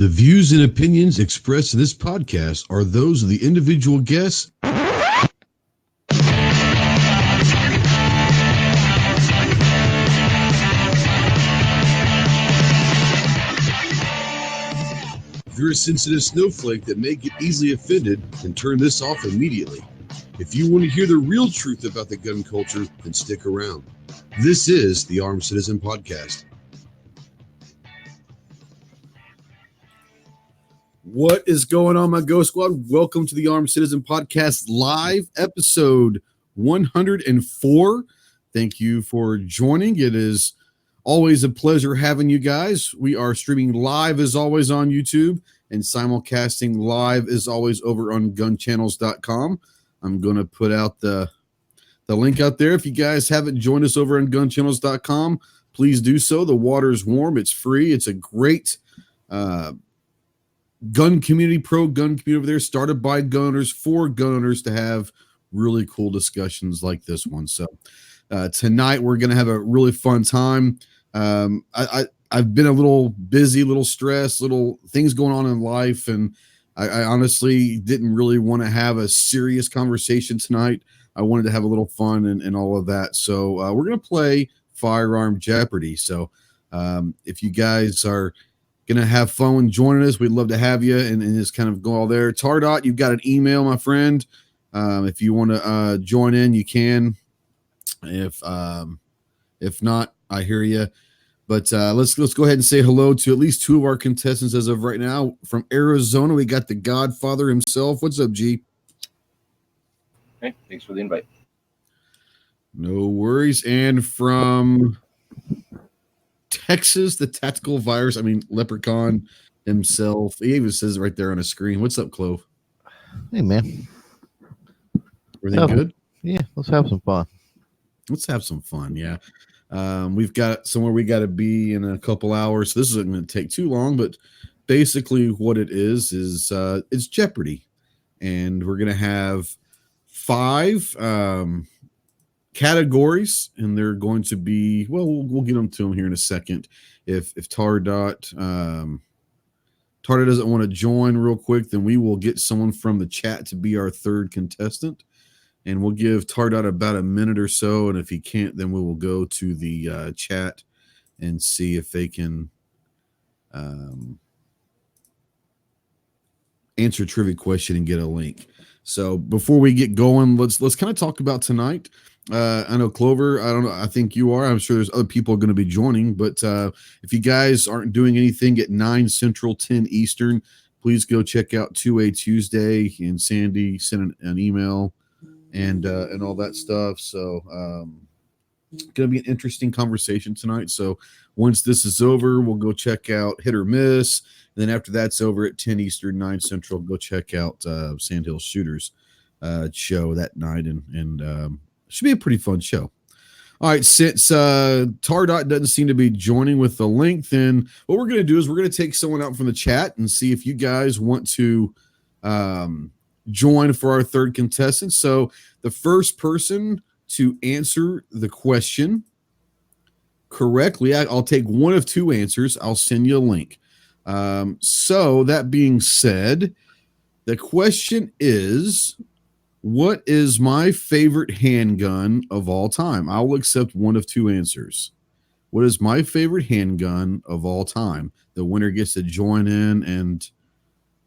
The views and opinions expressed in this podcast are those of the individual guests. If you're a sensitive snowflake that may get easily offended, then turn this off immediately. If you want to hear the real truth about the gun culture, then stick around. This is the Armed Citizen Podcast. What is going on, my Ghost Squad? Welcome to the Armed Citizen Podcast live episode 104. Thank you for joining. It is always a pleasure having you guys. We are streaming live as always on YouTube and simulcasting live as always over on GunChannels.com. I'm going to put out the link out there. If you guys haven't joined us over on GunChannels.com, please do so. The water is warm. It's free. It's a great gun community, pro gun community over there, started by gun owners for gun owners to have really cool discussions like this one. So tonight we're going to have a really fun time. I've been a little busy, little stressed, little things going on in life, and I honestly didn't really want to have a serious conversation tonight. I wanted to have a little fun and all of that. So we're going to play Firearm Jeopardy. So if you guys are going to have fun joining us, we'd love to have you and just kind of go all there. Tardot, you've got an email, my friend. If you want to join in, you can. If not, I hear you. But let's go ahead and say hello to at least two of our contestants as of right now. From Arizona, we got the Godfather himself. What's up, G? Hey, thanks for the invite. No worries. And from Texas, the tactical virus, Leprechaun himself. He even says it right there on his screen. What's up, Clove? Hey, man. Everything good? Yeah, let's have some fun. Let's have some fun, yeah. We've got somewhere we got to be in a couple hours. So this isn't going to take too long, but basically what it is it's Jeopardy. And we're going to have 5 categories, and they're going to be, well, we'll get them to them here in a second. If Tardot doesn't want to join real quick, then we will get someone from the chat to be our third contestant, and we'll give Tardot about a minute or so, and if he can't, then we will go to the chat and see if they can answer a trivia question and get a link. So before we get going, let's kind of talk about tonight. I know Clover, I don't know, I think you are. I'm sure there's other people going to be joining, but if you guys aren't doing anything at 9 Central, 10 Eastern, please go check out 2A Tuesday, and Sandy sent an email and all that stuff. So it's going to be an interesting conversation tonight. So once this is over, we'll go check out Hit or Miss. And then after that's over at 10 Eastern, 9 Central, go check out Sandhill Shooters show that night. And should be a pretty fun show. All right, since Tardot doesn't seem to be joining with the link, then what we're going to do is we're going to take someone out from the chat and see if you guys want to join for our third contestant. So the first person to answer the question correctly, I'll take one of 2 answers. I'll send you a link. So that being said, the question is, what is my favorite handgun of all time? I will accept one of 2 answers. What is my favorite handgun of all time? The winner gets to join in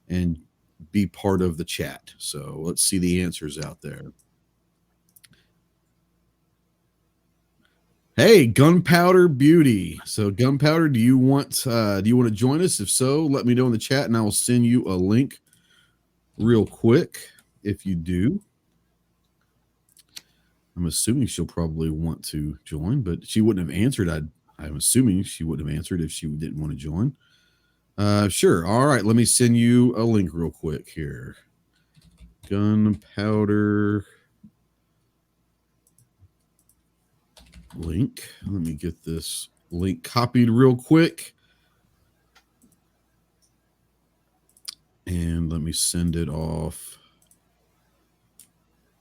and be part of the chat. So let's see the answers out there. Hey, Gunpowder Beauty. So Gunpowder, do you want to join us? If so, let me know in the chat and I will send you a link real quick. If you do, I'm assuming she'll probably want to join, but she wouldn't have answered. I'm assuming she wouldn't have answered if she didn't want to join. Sure. All right. Let me send you a link real quick here. Gunpowder link. Let me get this link copied real quick. And let me send it off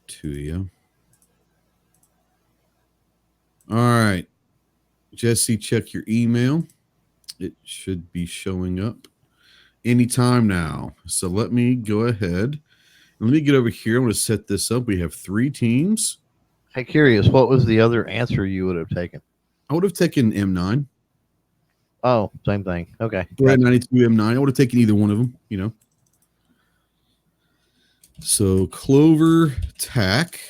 to you. All right. Jesse, check your email. It should be showing up. anytime now. So let me go ahead. Let me get over here. I'm going to set this up. We have 3 teams. Hey, curious, what was the other answer you would have taken? I would have taken M9. Oh, same thing. Okay. Brad 92 M9. I would have taken either one of them, you know. So Clover, TAC,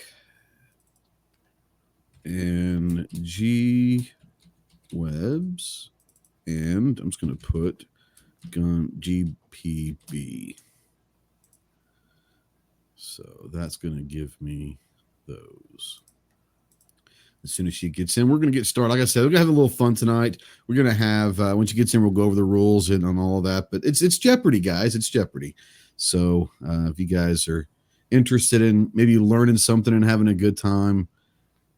and G Webs, and I'm just going to put Gun GPB. So that's going to give me those. As soon as she gets in, we're going to get started. Like I said, we're going to have a little fun tonight. We're going to have, when she gets in, we'll go over the rules and on all of that. But it's Jeopardy, guys. It's Jeopardy. So if you guys are interested in maybe learning something and having a good time,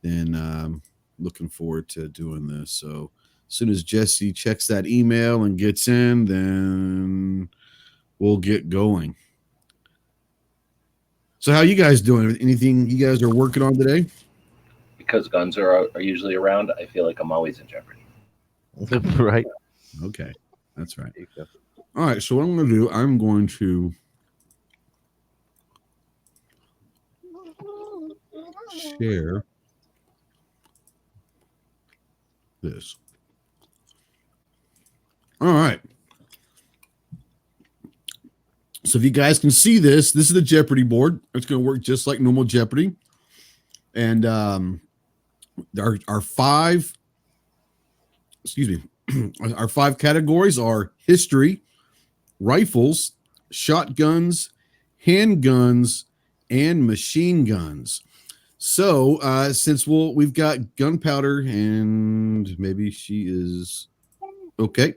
then looking forward to doing this. So as soon as Jesse checks that email and gets in, then we'll get going. So how you guys doing? Anything you guys are working on today? Because guns are usually around, I feel like I'm always in jeopardy. Right. Okay, that's right. All right, so what I'm going to do, I'm going to share this. All right. So if you guys can see this, this is the Jeopardy board. It's going to work just like normal Jeopardy. And our 5, our 5 categories are history, rifles, shotguns, handguns, and machine guns. So since we've got gunpowder, and maybe she is okay.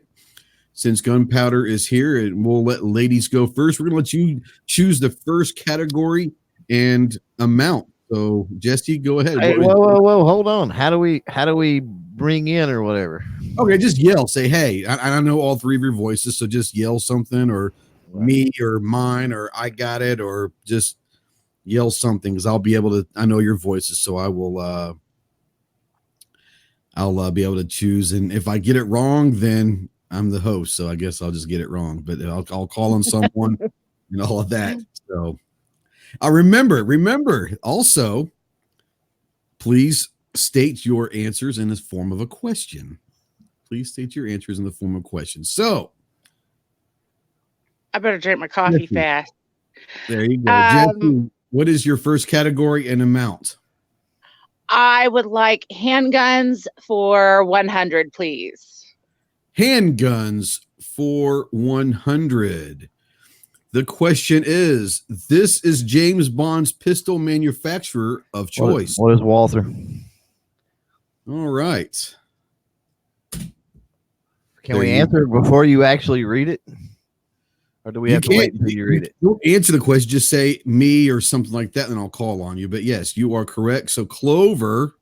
Since gunpowder is here, and we'll let ladies go first. We're going to let you choose the first category and amount. So, Jesse, go ahead. Hey, whoa! Hold on. How do we bring in or whatever? Okay, just yell. Say, hey. I know all 3 of your voices, so just yell something, or me, or mine, or I got it, or just yell something, because I'll be able to. I know your voices, so I will. I'll be able to choose, and if I get it wrong, then I'm the host, so I guess I'll just get it wrong. But I'll call on someone and all of that. So. Remember also, please state your answers in the form of a question. Please state your answers in the form of a question. So, I better drink my coffee fast. There you go. Jesse, what is your first category and amount? I would like handguns for 100, please. Handguns for 100. The question is, this is James Bond's pistol manufacturer of choice. What is Walther? All right. Can we answer it before you actually read it? Or do we have to wait until you read it? Don't answer the question. Just say me or something like that, and then I'll call on you. But yes, you are correct. So Clover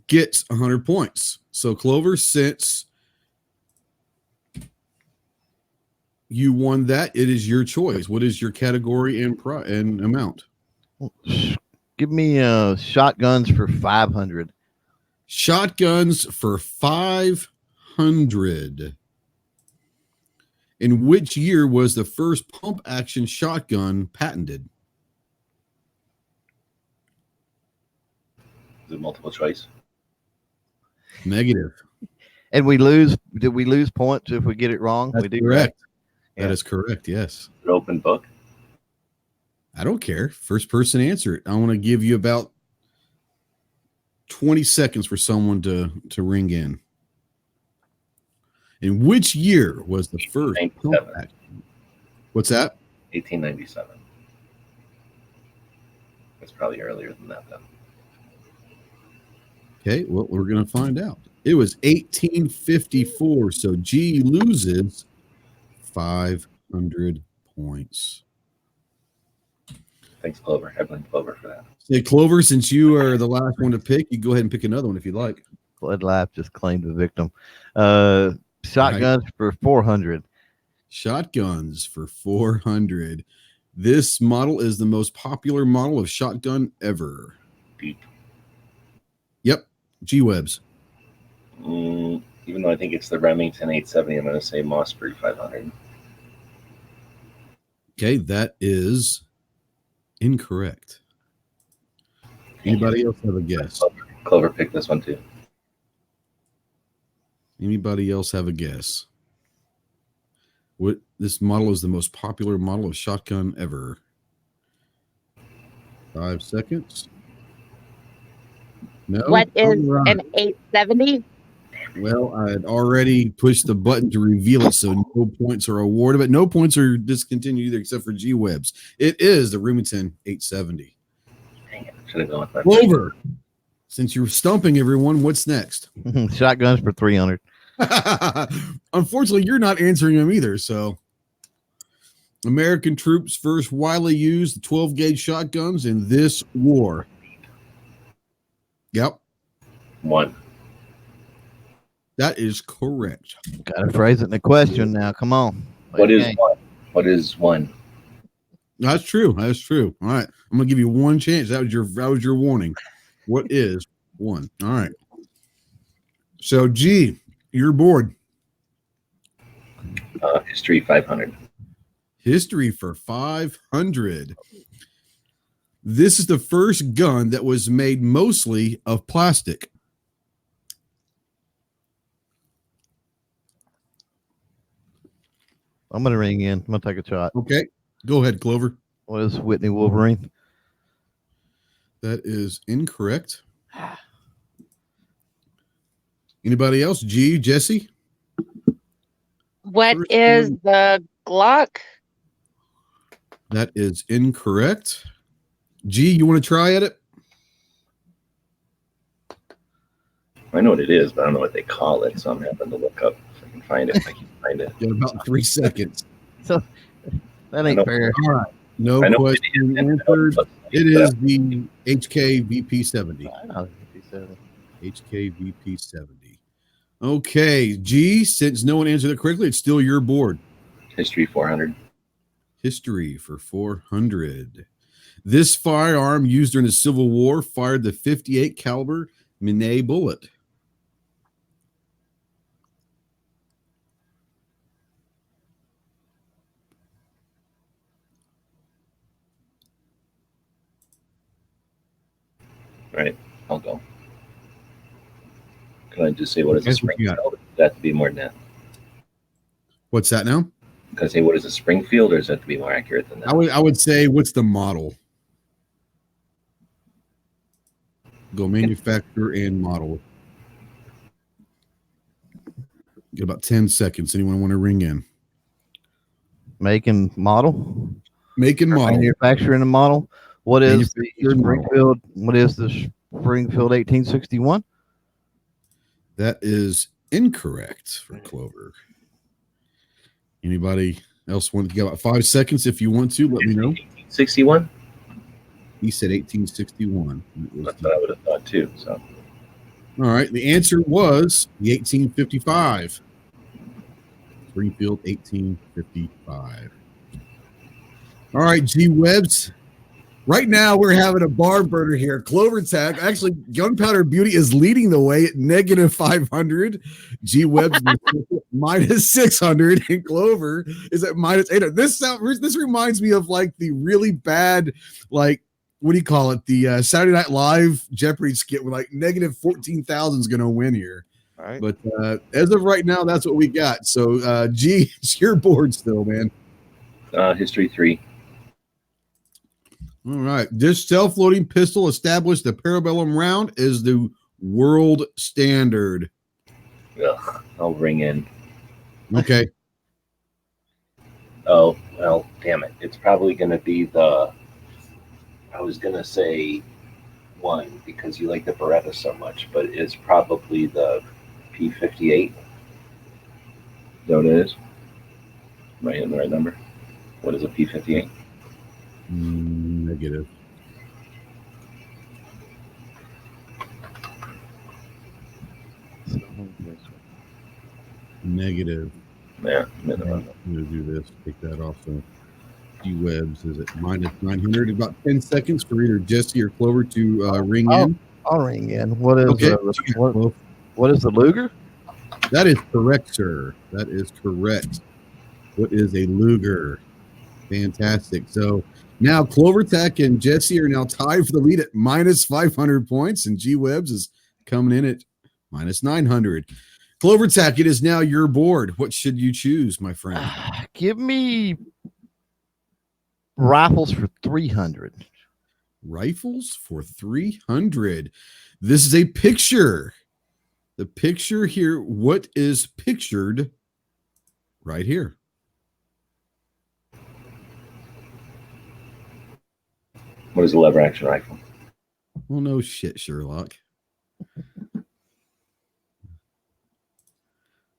gets 100 points. So Clover, since you won that, it is your choice. What is your category and amount? Give me shotguns for 500. Shotguns for 500. In which year was the first pump action shotgun patented? Is it multiple choice? Negative. And we lose. Did we lose points if we get it wrong? That's we do. Correct. Yeah. That is correct. Yes. An open book. I don't care. First person answer it. I want to give you about 20 seconds for someone to ring in. In which year was the first pump action? What's that? 1897. It's probably earlier than that, then. Okay, well, we're going to find out. It was 1854, so G loses 500 points. Thanks, Clover. I blame Clover for that. Say, Clover, since you are the last one to pick, you go ahead and pick another one if you'd like. Blood Laugh just claimed the victim. Shotguns for 400. Shotguns for 400. This model is the most popular model of shotgun ever. Deep. Yep. G-Webs. Even though I think it's the Remington 870, I'm going to say Mossberg 500. Okay, that is incorrect. Anybody else have a guess? Clover picked this one too. Anybody else have a guess? What this model is the most popular model of shotgun ever? 5 seconds. No. What is All right. an 870? Well, I had already pushed the button to reveal it, so no points are awarded, but no points are discontinued either, except for G-Webs. It is the Remington 870. Dang it. Should have gone with my Clover, since you're stumping everyone, what's next? Shotguns for 300. Unfortunately, you're not answering them either, so. American troops first widely used 12-gauge shotguns in this war. Yep. 1. That is correct. Got to phrase it in a question now. Come on. What is 1? What is 1? That's true. That's true. All right. I'm gonna give you one chance. That was your warning. What is 1? All right. So G, you're bored. History 500. History for 500. This is the first gun that was made mostly of plastic. I'm going to ring in. I'm going to take a shot. Okay. Go ahead, Clover. What is Whitney Wolverine? That is incorrect. Anybody else? G, Jesse? What First is one. the Glock? That is incorrect. G, you want to try at it? I know what it is, but I don't know what they call it, so I'm having to look up if I can find it. If I can find it. You got about 3 seconds. So that ain't fair. All right. No I know question answered. It is the HK VP70. HK VP70. Okay, G, since no one answered it correctly, it's still your board. History 400. History for 400. This firearm used during the Civil War fired the 58 caliber Minet bullet. All right, I'll go. Can I just say what is a Guess what you Springfield? got. Does that have to be more than that? What's that now? Can I say what is a Springfield, or does that have to be more accurate than that? I would say, what's the model? Go manufacturer and model. Get about 10 seconds. Anyone want to ring in? Make and model. Make and model. Manufacturing and model. What is the Manufacturer model. Springfield? What is the Springfield 1861? That is incorrect for Clover. Anybody else want to get about 5 seconds? If you want to, let me know. 1861? He said 1861. That's what I would have thought too. So, All right. The answer was the 1855. Springfield 1855. All right, G Webs. Right now, we're having a barn burner here. Clover Tag. Actually, Gunpowder Beauty is leading the way at negative 500. G Webs minus 600. And Clover is at minus 800. This reminds me of like the really bad, like, what do you call it? The Saturday Night Live Jeopardy skit with like negative 14,000 is going to win here. All right. But as of right now, that's what we got. So, G, it's your board still, man. history 3. All right. This self-loading pistol established the parabellum round as the world standard. Ugh, I'll ring in. Okay. Oh, well, damn it. It's probably going to be the, I was going to say 1 because you like the Beretta so much, but it's probably the P58. Is that what it is? Am I hitting the right number? What is a P58? Negative. Negative. Yeah, I'm in the wrong I'm going to do this. Take that off. So, G Webs is at minus 900. About 10 seconds for either Jesse or Clover to ring in. I'll ring in. What is Okay. what is the Luger? That is correct, sir. That is correct. What is a Luger? Fantastic. So now Clover Tech and Jesse are now tied for the lead at minus 500 points, and G Webs is coming in at minus 900. Clover Tech, it is now your board. What should you choose, my friend? Give me rifles for 300. Rifles for 300. This is a picture. The picture here, what is pictured right here? What is a lever action rifle? Well, no shit, Sherlock.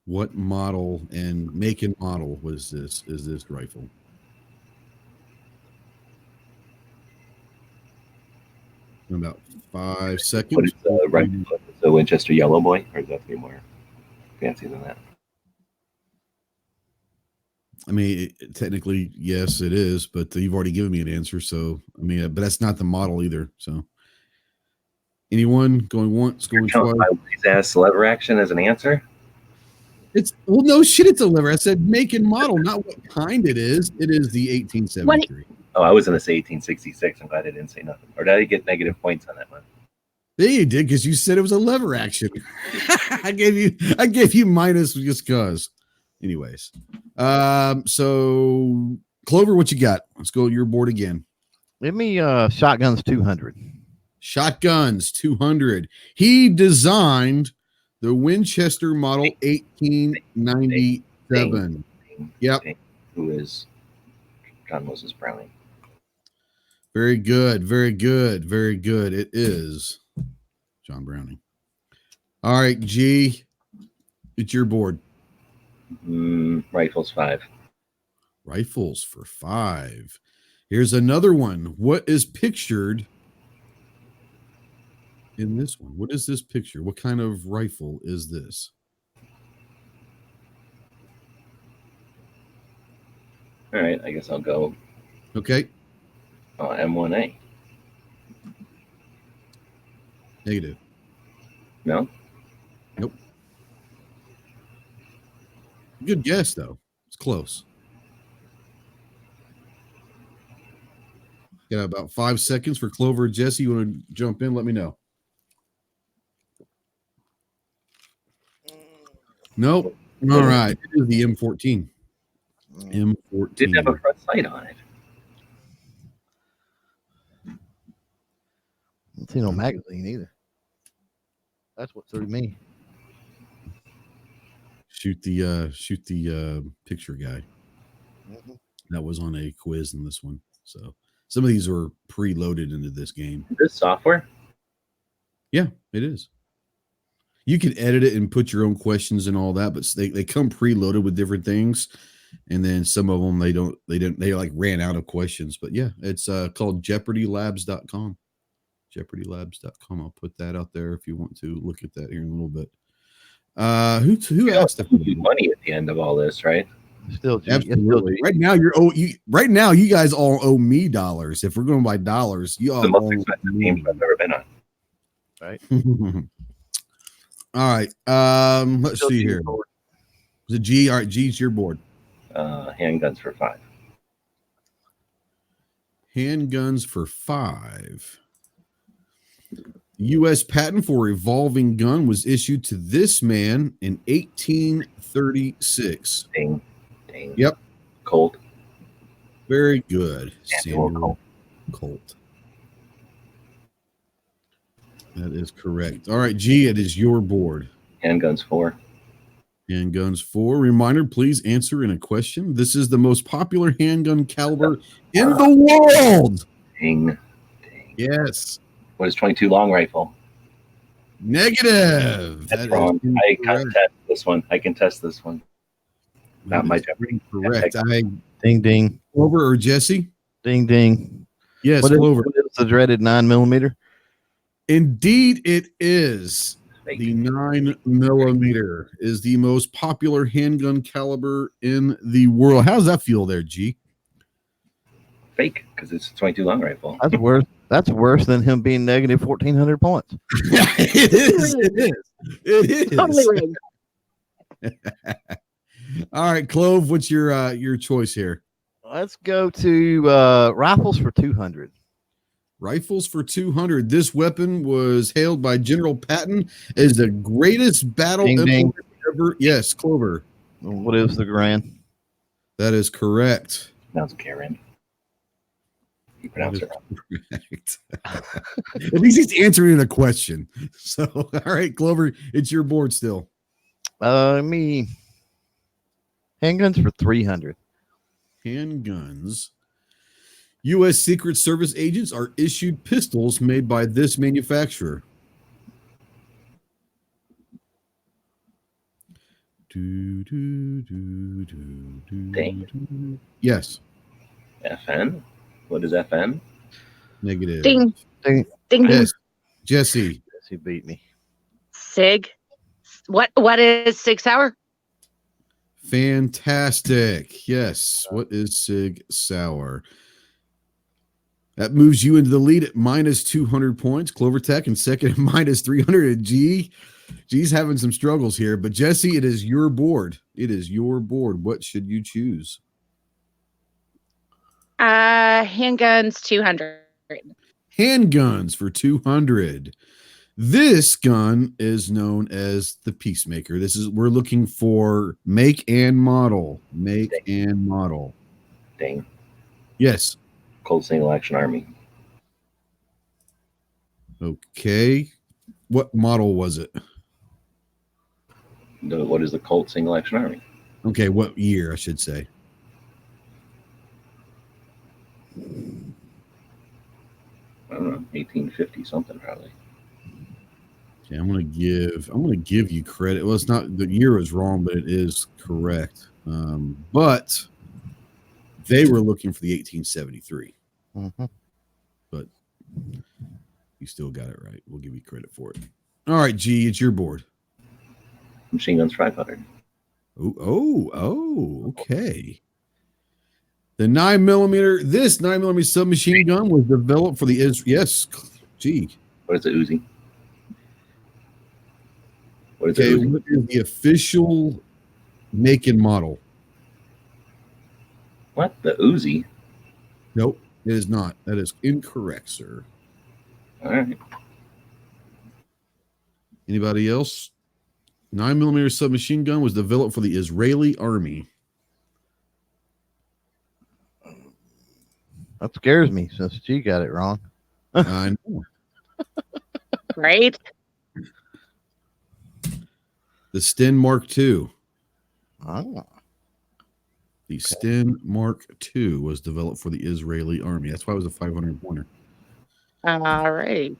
What model and make and model was this? Is this rifle? In about 5 seconds. What is the rifle? The Winchester Yellow Boy, or does that be more fancy than that? I mean, technically, yes, it is, but you've already given me an answer. So, I mean, but that's not the model either. So, anyone going once, going twice? I always ask lever action as an answer. It's well, no shit. It's a lever. I said make and model, not what kind it is. It is the 1873. Oh, I was going to say 1866. I'm glad I didn't say nothing. Or did I get negative points on that one? Yeah, you did because you said it was a lever action. I gave you minus just cause. Anyways, so Clover, what you got? Let's go to your board again. Give me shotguns 200. Shotguns 200. He designed the Winchester model 1897. Yep. Who is John Moses Browning? Very good. Very good. Very good. It is John Browning. All right, G, it's your board. Rifles 5. Rifles for 5. Here's another one. What is pictured in this one? What is this picture? What kind of rifle is this? All right, I guess I'll go. Okay. M1A. Negative. No? Nope. Good guess, though. It's close. Got about 5 seconds for Clover. Jesse, you want to jump in? Let me know. Nope. All right. It is the M14. M14. Didn't have a front sight on it. Don't see no magazine either. That's what threw me. Shoot the picture guy. Mm-hmm. That was on a quiz in this one. So some of these are preloaded into this game. Is this software? Yeah, it is. You can edit it and put your own questions and all that, but they come preloaded with different things. And then some of them they like ran out of questions. But yeah, it's called JeopardyLabs.com. JeopardyLabs.com. I'll put that out there if you want to look at that here in a little bit. Who asked if money at the end of all this, right? Still absolutely. Right now you guys all owe me dollars. If we're going by dollars, you all the most expensive games I've ever been on. Right. All right. Let's see here. Is it G? All right, G's your board. Handguns for 5. Handguns for 5. U.S. patent for revolving gun was issued to this man in 1836. Ding. Yep. Colt. Very good. Samuel Colt. That is correct. All right, G, it is your board. Handguns 4. Handguns 4. Reminder, please answer in a question. This is the most popular handgun caliber in the world. Ding. Yes. What is 22 long rifle? Negative. That's wrong. I can test this one. Not my Jeopardy. Correct. Ding ding. Clover or Jesse? Ding ding. Yes, Clover. What is the dreaded 9mm? Indeed, it is. The 9mm is the most popular handgun caliber in the world. How does that feel there, G? Fake, because it's a 22 long rifle. That's worse than him being negative 1,400 points. It is. It is. Totally rigged. All right, Clove, what's your choice here? Let's go to rifles for 200. Rifles for 200. This weapon was hailed by General Patton as the greatest battle Ding, ding. implement ever. Yes, Clover. What is the grand? That is correct. That's Karen. You pronounce it wrong. Correct. At least he's answering the question. So, all right, Clover, it's your board still. Handguns for 300. Handguns. U.S. Secret Service agents are issued pistols made by this manufacturer. Dang. Yes. FN? What is FN? Negative. Ding. Ding. Ding. Yes. Jesse. He beat me. Sig. What is 6 hour? Fantastic. Yes. What is Sig Sauer? That moves you into the lead at minus 200 points. Clover Tech in second at minus 300. And G's having some struggles here. But Jesse, it is your board. It is your board. What should you choose? Handguns 200. Handguns for 200. This gun is known as the Peacemaker. We're looking for make and model. Make and model. Dang. Yes. Cold Single Action Army. Okay. What model was it? What is the Colt Single Action Army? Okay, what year, I should say. I don't know, 1850 something probably. Okay, I'm gonna give you credit. Well, it's not, the year is wrong, but it is correct. But they were looking for the 1873. Mm-hmm. But you still got it right. We'll give you credit for it. All right, G, it's your board. Machine guns 500. Okay. The 9mm, this 9mm submachine gun was developed for the yes, G. What is the Uzi? What is Okay, the Uzi? what is the official make and model? What? The Uzi? Nope, it is not. That is incorrect, sir. All right. Anybody else? 9mm submachine gun was developed for the Israeli army. That scares me since G got it wrong. I know. Right? The Sten Mark II. Oh. The Sten Mark II was developed for the Israeli army. That's why it was a 500 pointer. All right.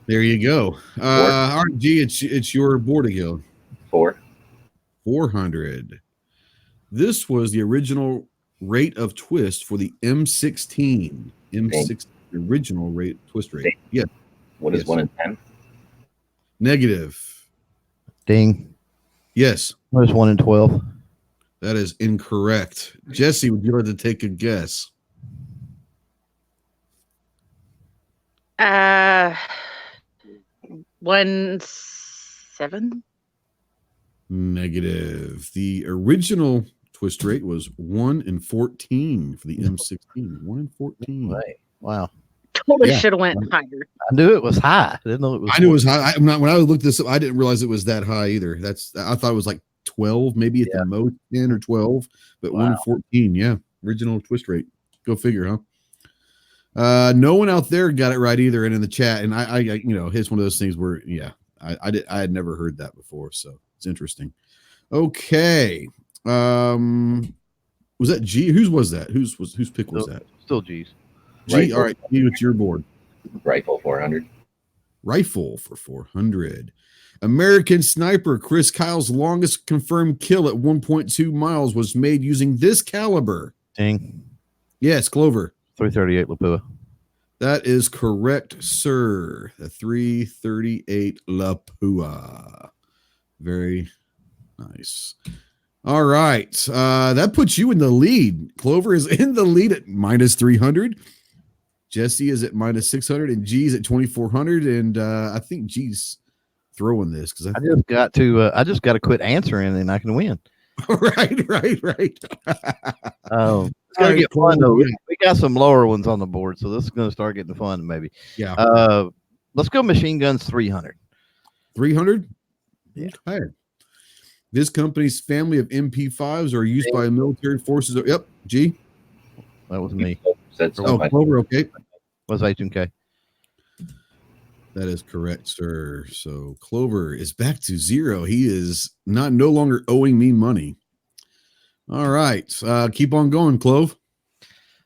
There you go. All right, G, it's your board again. 400. This was the original rate of twist for the M16. M16, the original rate twist rate. Yes. What is 1 in 10? Negative. Ding. Yes. What is 1 in 12? That is incorrect. Jesse, would you like to take a guess? 1-7. Negative. The original twist rate was 1 in 14 for the M16. 1 in 14. Right. Wow. Totally should have went higher. I knew it was high. I didn't know it was. I knew it was high. When I looked this up, I didn't realize it was that high either. I thought it was like 12, maybe at the most 10 or 12, but 1 in 14. Yeah. Original twist rate. Go figure, huh? No one out there got it right either. And in the chat, and I it's one of those things where, I had never heard that before. So it's interesting. Okay. Was that G? Whose was that? Whose pick was that? Still G's. G. Rifle. All right. G, what's your board? Rifle 400. Rifle for 400. American sniper Chris Kyle's longest confirmed kill at 1.2 miles was made using this caliber. Ding. Yes, Clover. 338 Lapua. That is correct, sir. The 338 Lapua. Very nice. All right. That puts you in the lead. Clover is in the lead at minus 300. Jesse is at minus 600 and G's at 2,400. And I think G's throwing this because I just got to quit answering and I can win. right. Oh, it's gonna get fun though. We got some lower ones on the board, so this is gonna start getting fun. Maybe. Yeah. Let's go. Machine guns 300. 300. Yeah. Okay. This company's family of MP5s are used by military forces. Yep. G. That was me. Clover. Okay. Was H&K. That is correct, sir. So Clover is back to 0. He is no longer owing me money. All right. Keep on going, Clove.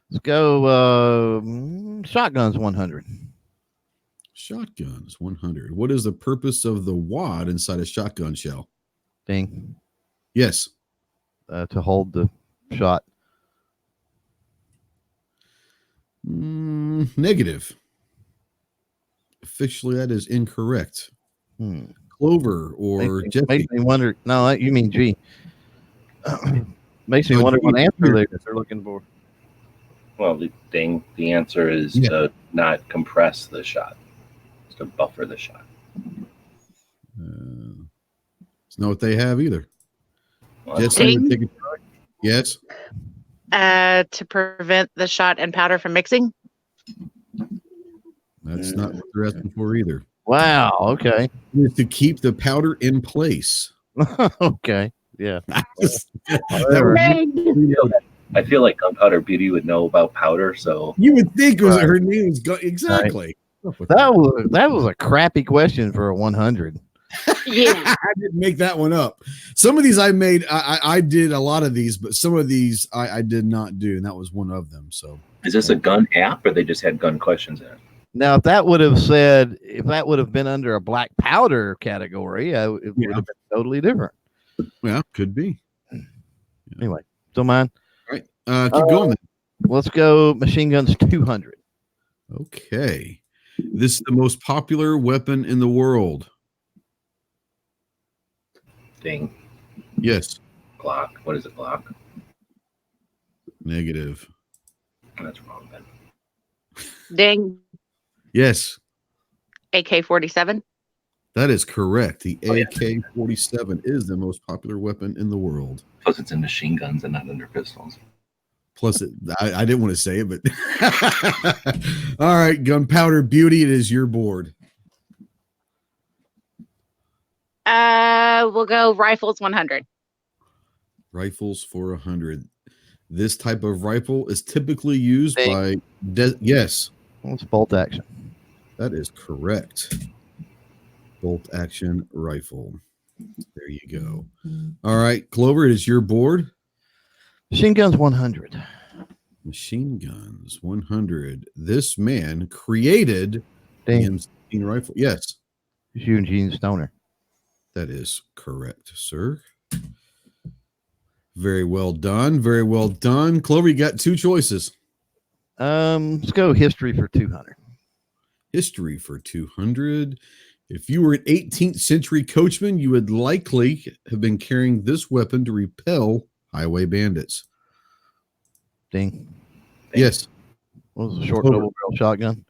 Let's go shotguns 100. Shotguns 100. What is the purpose of the wad inside a shotgun shell? Ding. Yes. To hold the shot. Negative. Officially, that is incorrect. Clover or Jeff. Makes me wonder. No, you mean G. Makes me wonder what answer they're looking for. Well, the answer is to not compress the shot. It's to buffer the shot. It's not what they have either. Well, Yes. To prevent the shot and powder from mixing. That's not what they're asking for either. Wow. Okay. It's to keep the powder in place. Okay. Yeah. I feel like Gunpowder Beauty would know about powder, so you would think it was her name was exactly. Right. That was a crappy question for a 100. Yeah, I didn't make that one up. Some of these I made. I did a lot of these, but some of these I did not do, and that was one of them. So, is this a gun app, or they just had gun questions in it? Now, if that would have been under a black powder category, it would have been totally different. Yeah, could be. Anyway, still mine. All right, keep going. Then. Let's go machine guns 200. Okay, this is the most popular weapon in the world. Ding. Yes. Glock. What is it, Glock? Negative. That's wrong then. ding. Yes. AK-47. That is correct. The AK-47 is the most popular weapon in the world. Plus, it's in machine guns and not under pistols. Plus, I didn't want to say it, but all right, Gunpowder Beauty, it is your board. We'll go rifles 100. Rifles for 100. This type of rifle is typically used by yes. Well, it's bolt action. That is correct. Bolt action rifle. There you go. All right, Clover, it is your board. Machine guns 100. Machine guns 100. This man created the M16 rifle. Yes. Eugene Stoner. That is correct, sir. Very well done. Very well done. Clover, you got two choices. Let's go history for 200. History for 200. If you were an 18th century coachman, you would likely have been carrying this weapon to repel highway bandits. Ding. Yes. What was a short double barrel shotgun?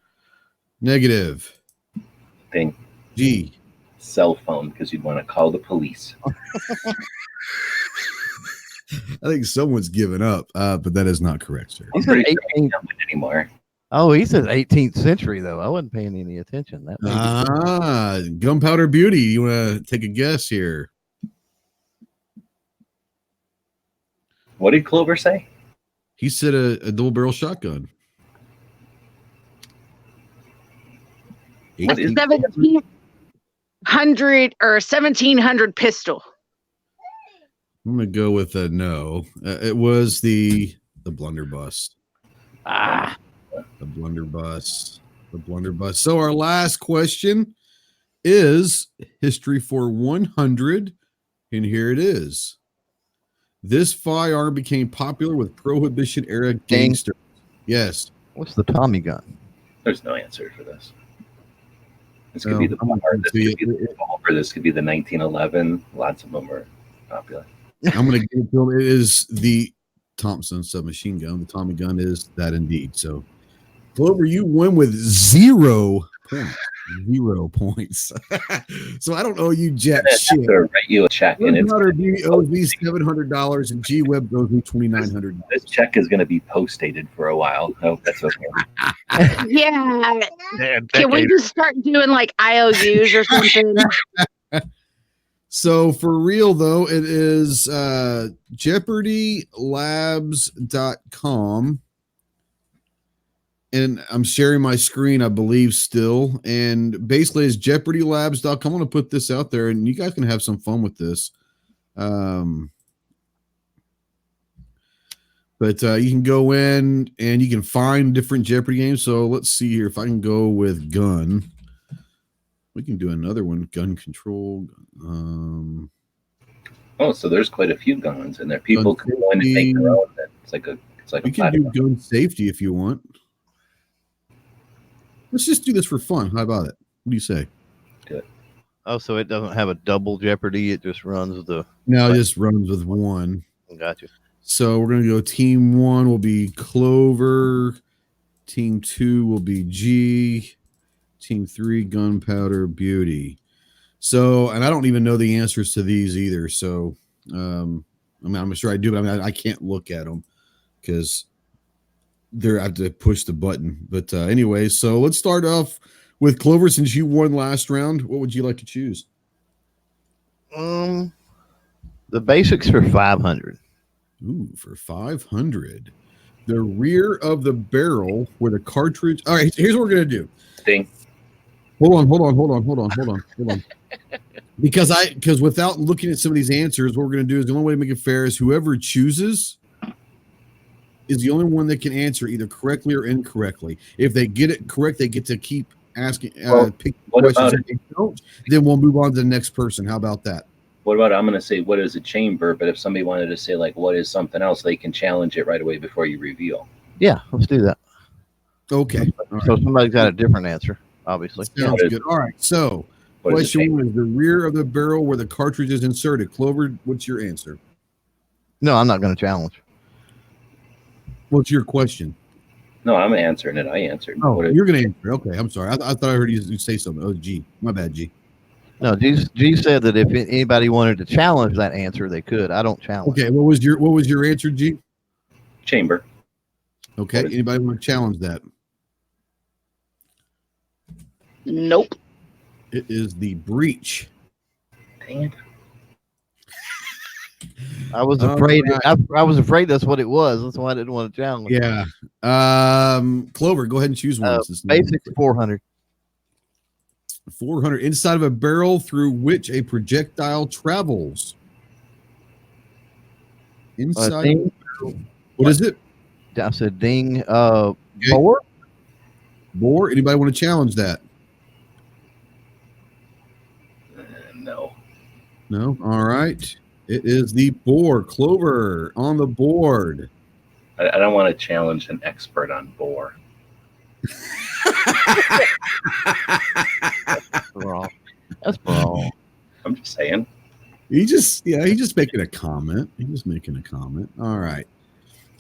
Negative. Ding. G. Cell phone, because you'd want to call the police. I think someone's given up, but that is not correct, sir. He said 18th anymore. Oh, he says 18th century, though. I wasn't paying any attention. Gunpowder Beauty. You want to take a guess here? What did Clover say? He said a double barrel shotgun. A 1700 or 1700 pistol. I'm gonna go with a no. It was the blunderbuss. The blunderbuss. The blunderbuss. So our last question is history for 100, and here it is. This firearm became popular with Prohibition era gangsters. Yes. What's the Tommy gun? There's no answer for this. This could be the bar. This could be the revolver. This could be the 1911. Lots of them are popular. I'm going to give it to him. It is the Thompson submachine gun. The Tommy gun is that indeed. So, Clover, you win with 0 points. 0 points. So I don't owe you jack shit. I'm gonna write you a check, and it's Gunpowder Beauty owes me $700, and G Web owes me $2,900. this check is going to be post-dated for a while. I hope that's okay. Yeah. Yeah, Can we decade. just start doing like IOUs or something? So for real though, it is jeopardylabs.com. And I'm sharing my screen, I believe, still. And basically, it's jeopardylabs.com. I'm going to put this out there, and you guys can have some fun with this. But you can go in and you can find different Jeopardy games. So let's see here. If I can go with gun, we can do another one. Gun control. Oh, so there's quite a few guns in there. People can go in and make their own. It's like a We can do gun safety if you want. Let's just do this for fun. How about it? What do you say? Good. Oh, so it doesn't have a double Jeopardy. It just runs the. No, it just runs with one. Gotcha. So we're going to go team 1 will be Clover. Team 2 will be G. Team 3, Gunpowder Beauty. So, and I don't even know the answers to these either. So, I mean, I'm sure I do, but I can't look at them because I have to push the button. But anyway, so let's start off with Clover. Since you won last round, what would you like to choose? The basics for 500. Ooh, for 500. The rear of the barrel where the cartridge. All right, here's what we're gonna do. Ding. Hold on. Because without looking at some of these answers, what we're gonna do is the only way to make it fair is whoever chooses is the only one that can answer either correctly or incorrectly. If they get it correct, they get to keep asking pick questions. If they don't, then we'll move on to the next person. How about that? What about, I'm going to say, what is a chamber? But if somebody wanted to say, like, what is something else, they can challenge it right away before you reveal. Yeah, let's do that. Okay. So somebody's got a different answer, obviously. Sounds good. All right. So question 1 is the rear of the barrel where the cartridge is inserted. Clover, what's your answer? No, I'm not going to challenge. What's your question? No, I'm answering it. I answered. Oh, you're going to answer. Okay. I'm sorry. I thought I heard you say something. Oh, G. My bad, G. No, G said that if anybody wanted to challenge that answer, they could. I don't challenge. Okay. What was your answer, G? Chamber. Okay. Anybody want to challenge that? Nope. It is the breech. Dang it. I was afraid. I was afraid that's what it was. That's why I didn't want to challenge. Yeah. Clover, go ahead and choose one. Basics 400. 400 inside of a barrel through which a projectile travels. Inside. Ding. What is it? I said ding. Bore. Bore. Anybody want to challenge that? No. No. All right. It is the bore. Clover on the board. I don't want to challenge an expert on bore. That's wrong. That's wrong. I'm just saying. He's just making a comment. All right.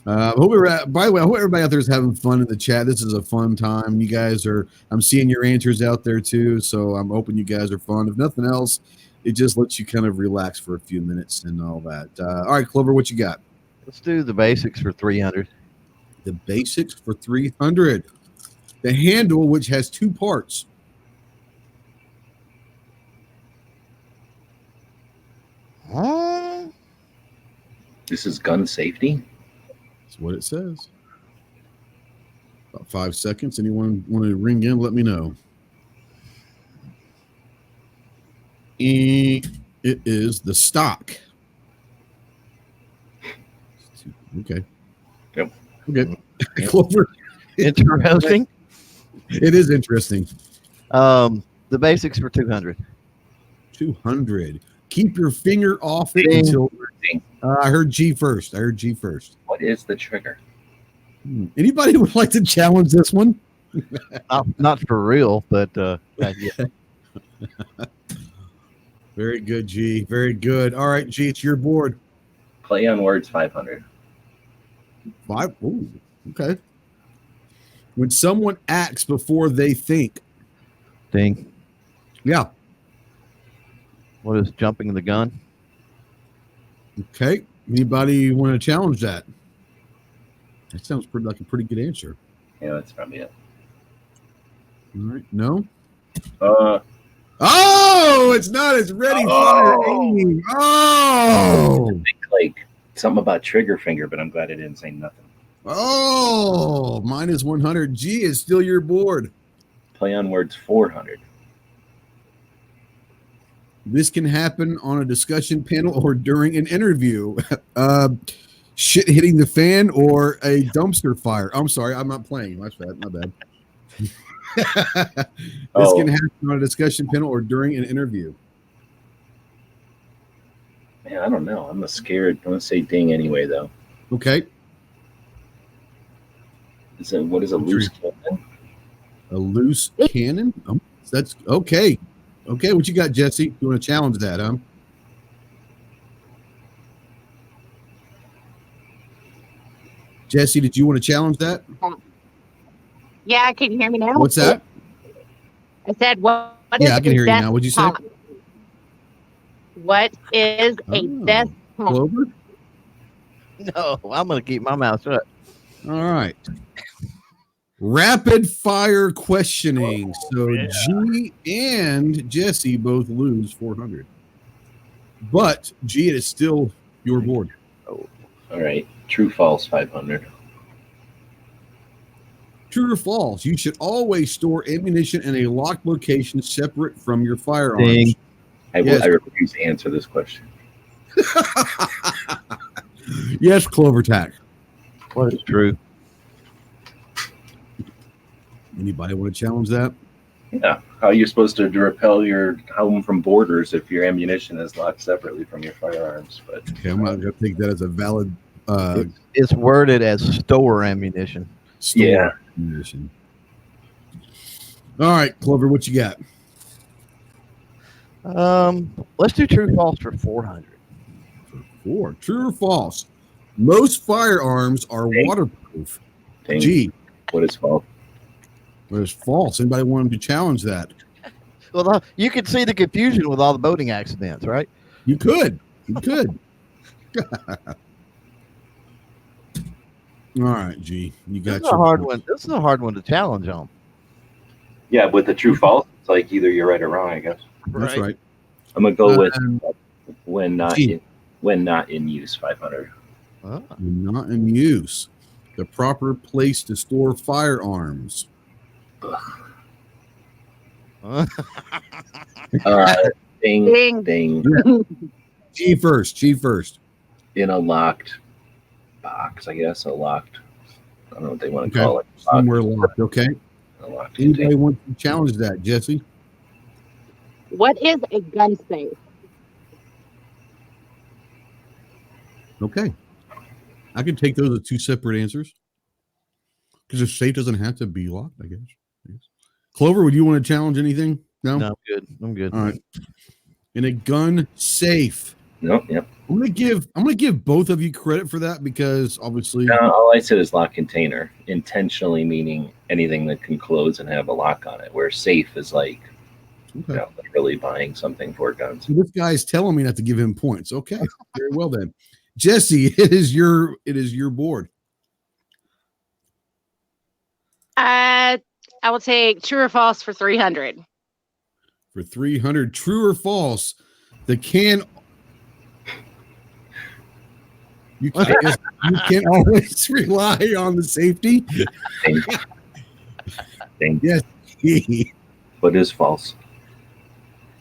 By the way, I hope everybody out there is having fun in the chat. This is a fun time. You guys I'm seeing your answers out there too. So I'm hoping you guys are fun. If nothing else, it just lets you kind of relax for a few minutes and all that. All right, Clover, what you got? Let's do the basics for 300. The basics for 300. The handle, which has 2 parts. This is gun safety. That's what it says. About 5 seconds. Anyone want to ring in? Let me know. It is the stock. Okay. Yep. Okay. Clover. Interesting. It is interesting. The basics for 200. 200. Keep your finger off it Ding. until. I heard G first. What is the trigger? Anybody would like to challenge this one? Not for real, but yeah. Very good, G. Very good. All right, G, it's your board. Play on words 500. 5. Ooh, okay. When someone acts before they think. Ding. Yeah. What is jumping the gun? Okay. Anybody want to challenge that? That sounds like a pretty good answer. Yeah, that's probably it. All right. No. Oh, it's not. It's ready, fire, aim. Oh. like something about trigger finger, but I'm glad I didn't say nothing. Oh, minus 100. G is still your board. Play on words 400. This can happen on a discussion panel or during an interview. Shit hitting the fan or a dumpster fire. I'm sorry, I'm not playing. My bad. This can happen on a discussion panel or during an interview. Man, I don't know. I'm scared. I'm gonna say ding anyway, though. Okay. What is a loose cannon? A loose cannon? Oh, that's okay. Okay, what you got, Jesse? You want to challenge that, huh? Jesse, did you want to challenge that? Yeah, can you hear me now? What's that? I said, what I can hear you now. What'd you say? What is a death pump? Clover? No, I'm going to keep my mouth shut. All right. Rapid fire questioning. G and Jesse both lose 400. But G, it is still your board. Oh, all right. True, false, 500. True or false? You should always store ammunition in a locked location separate from your firearms. Ding. I refuse to answer this question. Yes, Clover Tack. What is true? Anybody want to challenge that? Yeah. How are you supposed to repel your home from borders if your ammunition is locked separately from your firearms? But okay, I'm not going to take that as a valid. It's worded as store ammunition. Store ammunition. All right, Clover, what you got? Let's do true false for 400. True or false? Most firearms are waterproof. Dang. G. What is false? What is false? Anybody want to challenge that? Well, you can see the confusion with all the boating accidents, right? You could. All right, G. You got This is a hard one. This is a hard one to challenge on. Yeah, with the true false, it's like either you're right or wrong, I guess. That's right. I'm gonna go with when not in use, 500. Not in use. The proper place to store firearms. Ding. Yeah. G first. In a locked box, I guess. I don't know what they want to call it. Somewhere locked, okay. Anybody want to challenge that, Jesse? What is a gun safe? Okay. I can take those as two separate answers. Because a safe doesn't have to be locked, I guess. Clover, would you want to challenge anything? No, I'm good. All right. In a gun safe. Nope. Yep. I'm gonna give both of you credit for that because obviously. No, all I said is lock container, intentionally meaning anything that can close and have a lock on it. Where safe is like, literally buying something for guns. This guy's telling me not to give him points. Okay, very well then, Jesse. It is your board. I will take true or false for 300. For 300, true or false? The can. You can't always rely on the safety. Dang. Yes. What is false?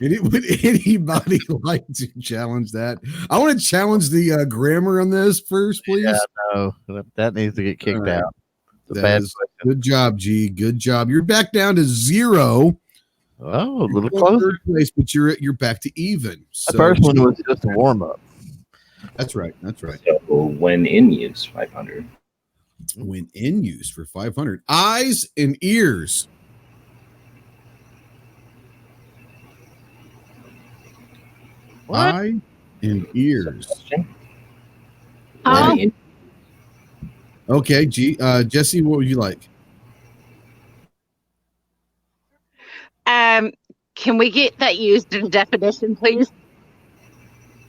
Would anybody like to challenge that? I want to challenge the grammar on this first, please. Yeah, no, that needs to get kicked out. Good job, G. Good job. You're back down to 0. Oh, a little closer. Place, but you're back to even. So, the first one was just a warm up. That's right. So when in use, 500. When in use for 500. Eyes and ears. What? Eye and ears. Okay, Jesse, what would you like? Can we get that used in definition, please?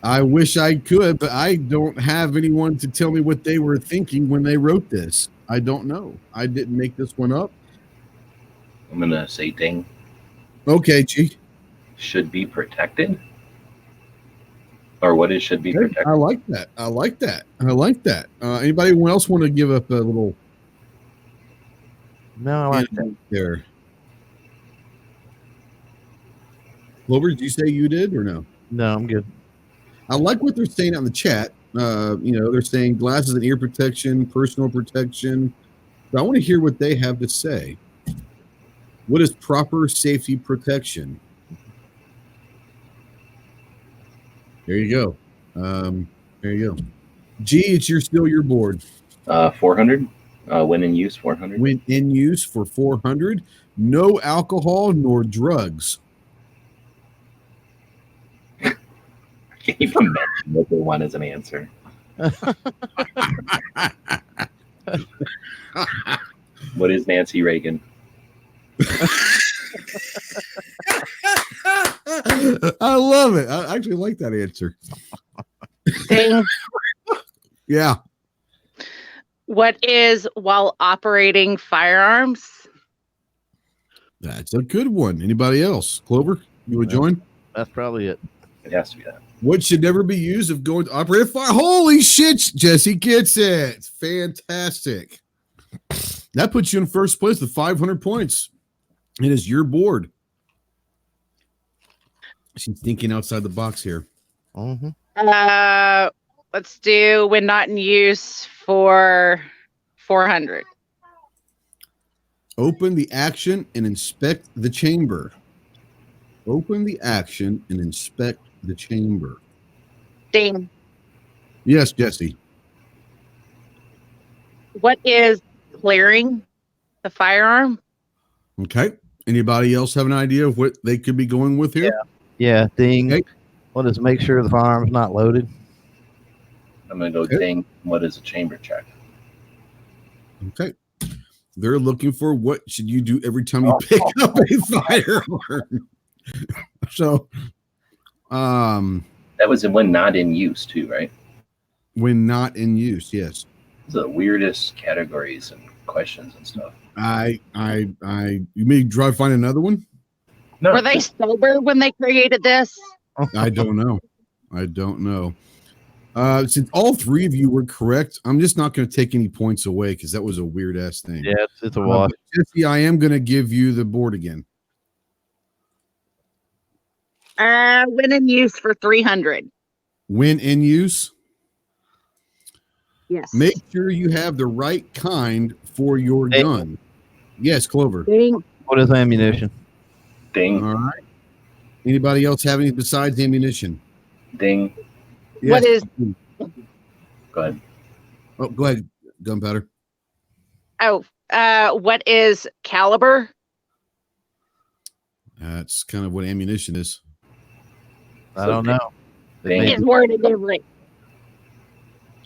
I wish I could, but I don't have anyone to tell me what they were thinking when they wrote this. I don't know. I didn't make this one up. I'm gonna say ding. Okay, G. Should be protected? Or what is should be Okay, protected? I like that. I like that. I like that. Anybody else want to give up a little No, I like that. there? Clover, did you say you did or no? No, I'm good. I like what they're saying on the chat. They're saying glasses and ear protection, personal protection. But I want to hear what they have to say. What is proper safety protection? There you go. There you go. G, it's still your board. 400. When in use, 400. When in use for 400. No alcohol nor drugs. I can't even imagine what they want as an answer. What is Nancy Reagan? I love it. I actually like that answer. Ding. Yeah. What is while operating firearms? That's a good one. Anybody else? Clover, you would join? That's probably it. It has to be that. What should never be used if going to operate a fire? Holy shit, Jesse gets it. Fantastic. That puts you in first place with 500 points. It is your board. She's thinking outside the box here. Mm-hmm. Let's do when not in use for 400. Open the action and inspect the chamber. Open the action and inspect the chamber. Ding. Yes, Jesse. What is clearing the firearm? Okay. Anybody else have an idea of what they could be going with here? Yeah, ding. Okay. What is make sure the firearm's not loaded? I'm going to go Okay. ding. What is a chamber check? Okay. They're looking for what should you do every time you pick up a firearm. So, That was when not in use, too, right? when not in use, yes. Those are the weirdest categories and questions and stuff. You may try to find another one. No, Were they sober when they created this? I don't know. I don't know. Since all three of you were correct, I'm just not going to take any points away because that was a weird ass thing. Yeah, it's a wash. Jesse, I am going to give you the board again. When in use for 300. When in use, Yes. make sure you have the right kind for your Hey. gun. Yes, Clover. Ding. What is ammunition? ding, All right. Anybody else have any besides ammunition? ding. What is Go ahead. Oh, go ahead, gunpowder. what is caliber? That's kind of what ammunition is. I don't know. Ding, It's worded differently.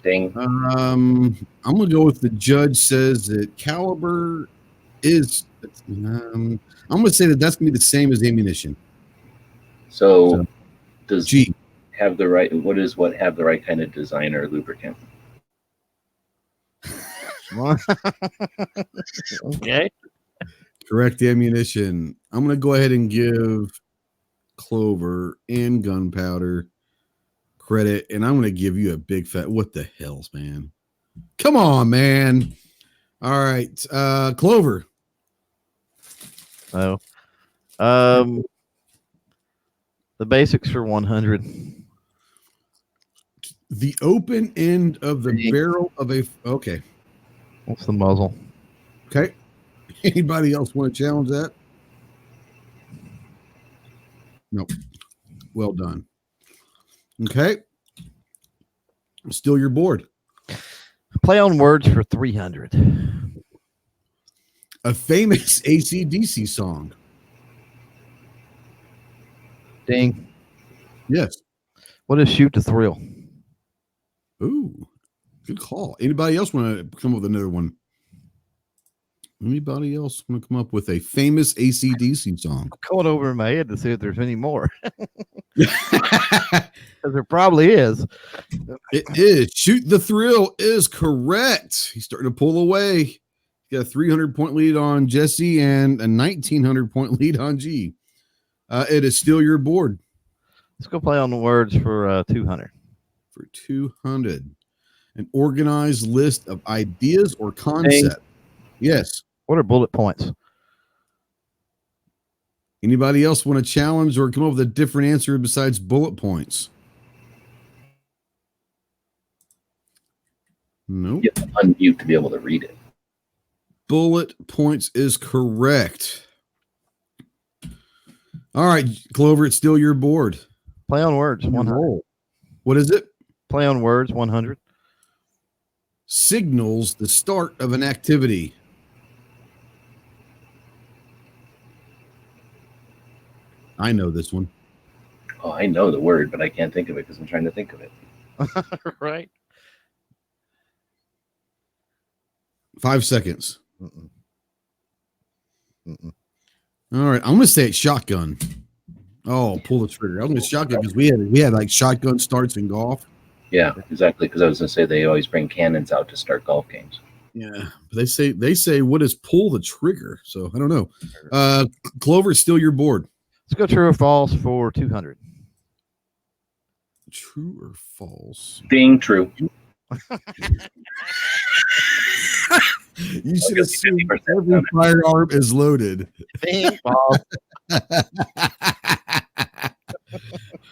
ding. I'm gonna go with the judge says that caliber is. I'm gonna say that that's gonna be the same as ammunition. So, does G. have the right? What is what have the right kind of design or lubricant? Okay. Correct ammunition. I'm gonna go ahead and give Clover and gunpowder credit, and I'm gonna give you a big fat. What the hell's, man? Come on, man. All right, Clover. Oh. The basics for 100. The open end of the Ding. barrel of a. Okay. What's the muzzle? Okay. Anybody else want to challenge that? Nope. Well done. Okay. Still your board. Play on words for 300. A famous AC/DC song. Ding. Yes. What is shoot to thrill? Ooh, good call. Anybody else want to come up with another one? Anybody else want to come up with a famous AC/DC song? Going over in my head to see if there's any more. Because there probably is. It is. Shoot the Thrill is correct. He's starting to pull away. He got a 300-point lead on Jesse and a 1,900-point lead on G. It is still your board. Let's go play on the words for 200. For 200. An organized list of ideas or concepts. Yes. What are bullet points? Anybody else want to challenge or come up with a different answer besides bullet points? Nope. You have to unmute to be able to read it. Bullet points is correct. All right, Clover, it's still your board. Play on words, 100. What is it? Play on words, 100. Signals the start of an activity. I know this one. Oh, I know the word, but I can't think of it because I'm trying to think of it. Right. 5 seconds. Mm-mm. All right, I'm going to say it's shotgun. Oh, pull the trigger. I'm going to shotgun because we had like shotgun starts in golf. Yeah, exactly. Because I was going to say they always bring cannons out to start golf games. Yeah, they say what is pull the trigger? So I don't know. Clover, it's still your board. Let's go true or false for 200. True or false? Ding, true. You should assume every firearm is loaded. Ding, false.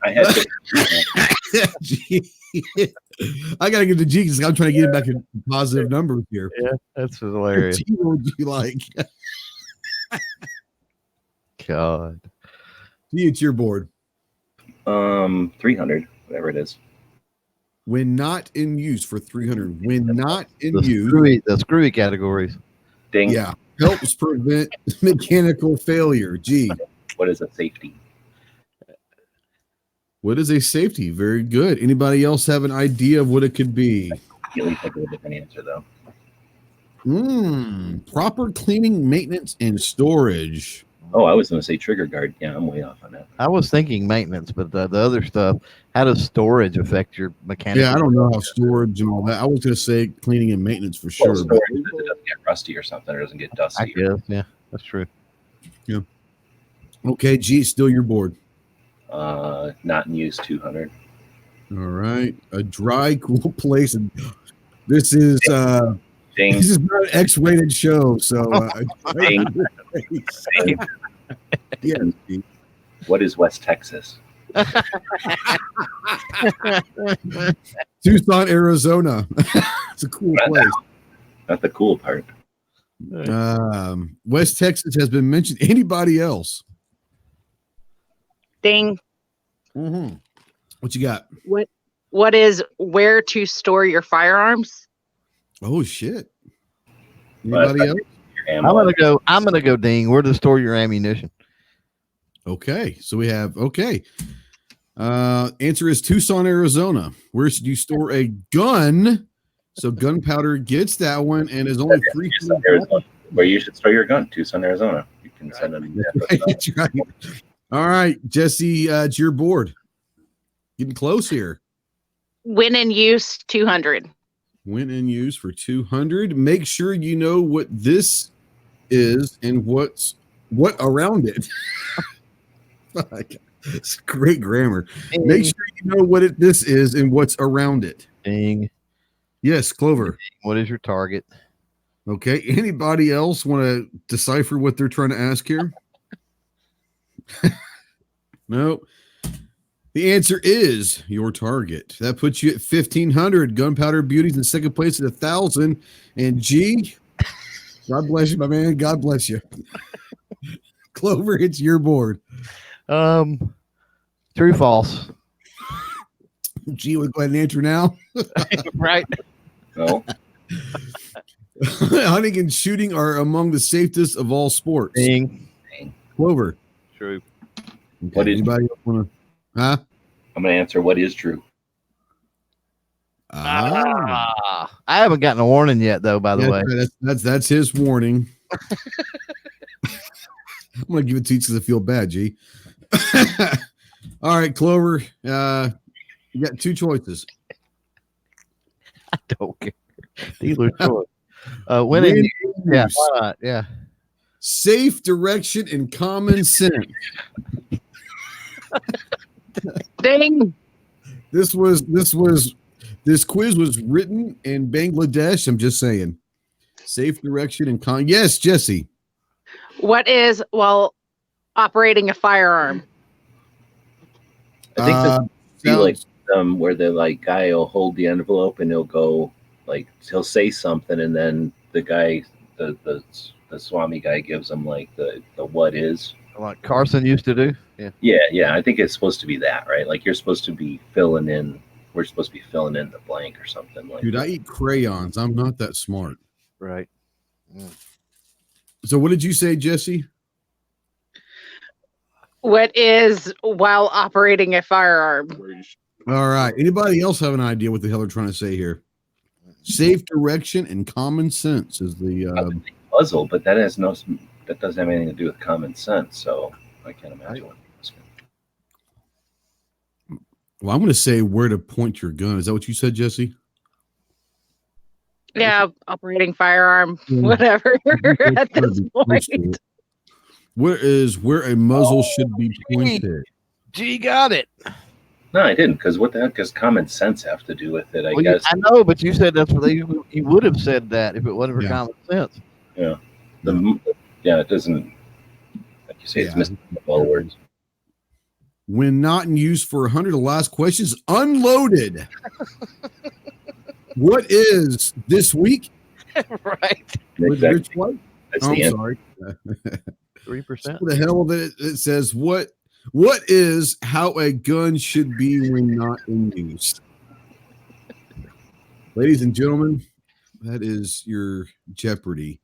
I had to. Gee. I gotta get the G because I'm trying to get it back in positive numbers here. Yeah, that's hilarious. G, what would you like? God. G, it's your board. 300, whatever it is. When not in use for 300. When not in The use. screwy categories. Ding. Yeah. Helps prevent mechanical failure. G. What is a safety? What is a safety? Very good. Anybody else have an idea of what it could be? At least think of a different answer, though. Proper cleaning, maintenance, and storage. Oh, I was going to say trigger guard. Yeah, I'm way off on that. I was thinking maintenance, but the other stuff, how does storage affect your mechanical? Yeah, I don't know how storage and all that. I was going to say cleaning and maintenance for sure. Well, storage, it doesn't get rusty or something. It doesn't get dusty. I guess, yeah, that's true. Yeah. Okay, G, still your board. Not in use, 200. All right. A dry, cool place. And this is Ding. this is not an X-rated show, so Ding. Ding. yeah. G. What is West Texas? Tucson, Arizona. It's a cool place. Not the cool part. West Texas has been mentioned. Anybody else? Ding. Mm-hmm. What you got? What is where to store your firearms? Oh shit! Anybody else? I'm gonna go ding. Where to store your ammunition? Okay, so we have answer is Tucson, Arizona. Where should you store a gun? So gunpowder gets that one, and is only 300. Where you should store your gun, Tucson, Arizona. You can send them. That's right. All right, Jesse, it's your board. Getting close here. When in use, 200. When in use for 200. Make sure you know what this is and what around it. It's great grammar. Ding. Make sure you know what this is and what's around it. Ding. Yes, Clover. What is your target? Okay. Anybody else want to decipher what they're trying to ask here? No. The answer is your target. That puts you at 1,500. Gunpowder Beauty's in second place at 1,000. And G, God bless you, my man. God bless you. Clover, it's your board. True, false. G, we'll go ahead and answer now. Right. No. Hunting and shooting are among the safest of all sports. Ding. Clover. True. Okay. What is- Anybody else want to? Huh? I'm going to answer what is true. I haven't gotten a warning yet, though. By the way, That's his warning. I'm gonna give it to you because I feel bad, G. All right, Clover. You got two choices. I don't care. Dealer choice. Winning. Yeah. Why not? Yeah. Safe direction and common sense. Ding. This quiz was written in Bangladesh. I'm just saying. Safe direction and yes, Jesse. What is while operating a firearm? I think this be like where the like guy will hold the envelope and he'll go like he'll say something and then the guy the Swami guy gives him like the what is like Carson used to do. Yeah. I think it's supposed to be that, right? Like you're supposed to be filling in. We're supposed to be filling in the blank or something like. Dude, that. I eat crayons. I'm not that smart. Right. So what did you say, Jesse? What is while operating a firearm? All right. Anybody else have an idea what the hell they're trying to say here? Safe direction and common sense is the puzzle, but that doesn't have anything to do with common sense. So I can't imagine what it's going to. Well, I'm going to say where to point your gun. Is that what you said, Jesse? Yeah, operating firearm, whatever. At this point, where a muzzle should be pointed? Gee, got it. No, I didn't. Because what the heck does common sense have to do with it? I guess. I know, but you said that's what you would have said that if it wasn't for common sense. Yeah. It doesn't. Like you say, it's missing all the words. When not in use for 100, the last question is unloaded. What is this week? Right. Exactly. That's the end. Sorry. 3%. What the hell of it? It says what is how a gun should be when not in use. Ladies and gentlemen, that is your Jeopardy.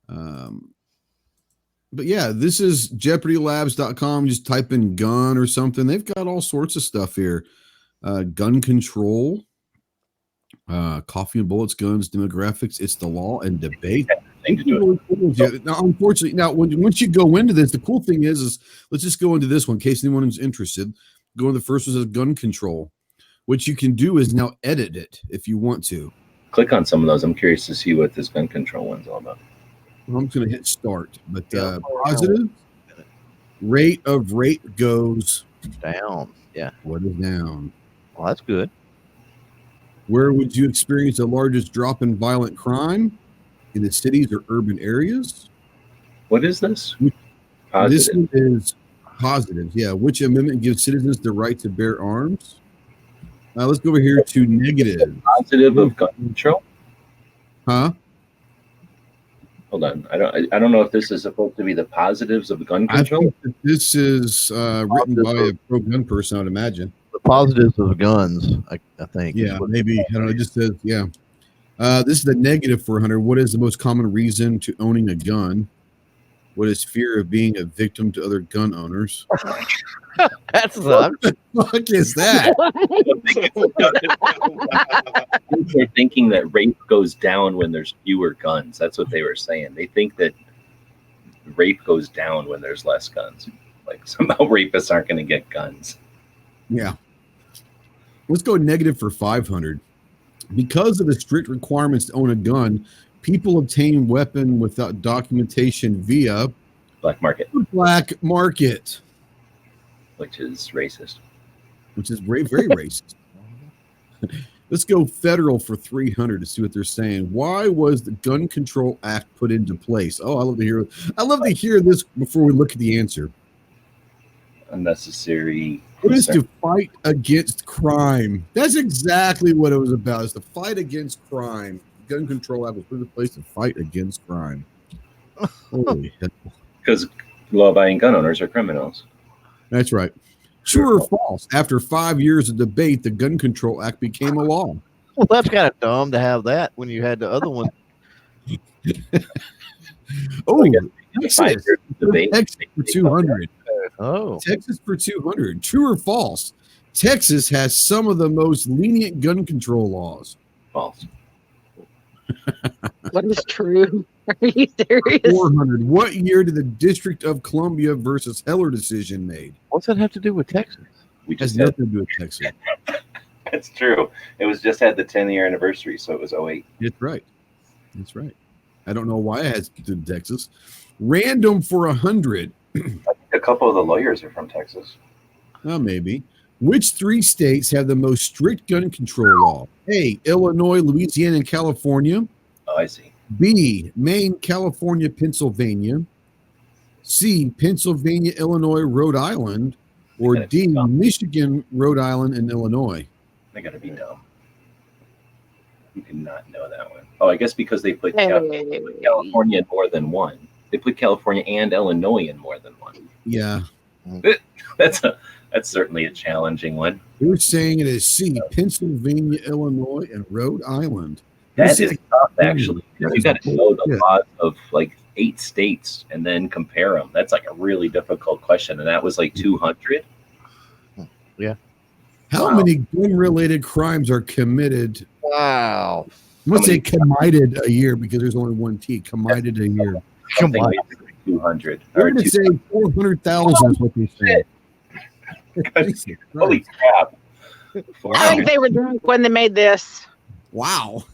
But yeah, this is jeopardylabs.com. Just type in gun or something. They've got all sorts of stuff here. Gun control, coffee and bullets, guns, demographics, it's the law and debate. Now, unfortunately, once you go into this, the cool thing is let's just go into this one in case anyone is interested. Go into the first one, says gun control. What you can do is now edit it if you want to. Click on some of those. I'm curious to see what this gun control one's all about. I'm going to hit start, but positive rate of rate goes down. Yeah. What is down? Well, that's good. Where would you experience the largest drop in violent crime? In the cities or urban areas? What is this? Positive. This one is positive. Yeah. Which amendment gives citizens the right to bear arms? Let's go over here to negative. Positive of gun control? Huh? Hold on. I don't know if this is supposed to be the positives of gun control. I think that this is written by a pro-gun person, I would imagine. The positives of guns, I think. Yeah, maybe. I don't know. It just says, yeah. This is the negative 400. What is the most common reason to owning a gun? What is fear of being a victim to other gun owners? That's what the fuck is that? They're thinking that rape goes down when there's fewer guns. That's what they were saying. They think that rape goes down when there's less guns. Like somehow rapists aren't going to get guns. Yeah. Let's go negative for 500. Because of the strict requirements to own a gun, people obtain weapon without documentation via black market. Which is racist. Which is very, very racist. Let's go federal for 300 to see what they're saying. Why was the Gun Control Act put into place? Oh, I love to hear this before we look at the answer. Unnecessary. It is to fight against crime. That's exactly what it was about. It's to fight against crime. Gun Control Act was put into place to fight against crime. Holy hell. Because law-abiding gun owners are criminals. That's right. True or false? After 5 years of debate, the Gun Control Act became a law. Well, that's kind of dumb to have that when you had the other one. Oh, Texas for 200. Oh, Texas for 200. True or false? Texas has some of the most lenient gun control laws. False. What is true? Are you serious? 400. What year did the District of Columbia versus Heller decision made? What's that have to do with Texas? We Has just had, nothing to do with Texas. that's true. It was just had the 10-year anniversary, so it was 08. That's right. That's right. I don't know why it has to do with Texas. Random for 100. I think a couple of the lawyers are from Texas. Maybe. Which 3 states have the most strict gun control law? A, Illinois, Louisiana, and California. Oh, I see. B, Maine, California, Pennsylvania. C, Pennsylvania, Illinois, Rhode Island. Or D, Michigan, Rhode Island, and Illinois. They got to be dumb. You cannot know that one. Oh, I guess because they put California in more than one. They put California and Illinois in more than one. Yeah. That's certainly a challenging one. We're saying it is C, Pennsylvania, Illinois, and Rhode Island. That is tough, actually. You got to know the laws of like 8 states and then compare them. That's like a really difficult question, and that was like 200. Yeah. How many gun-related crimes are committed? Wow. I'm going to say committed a year because there's only one T. Committed a year. Come on. 200. We're going to say 400,000 is what they say. Holy crap. I think they were drunk when they made this. Wow.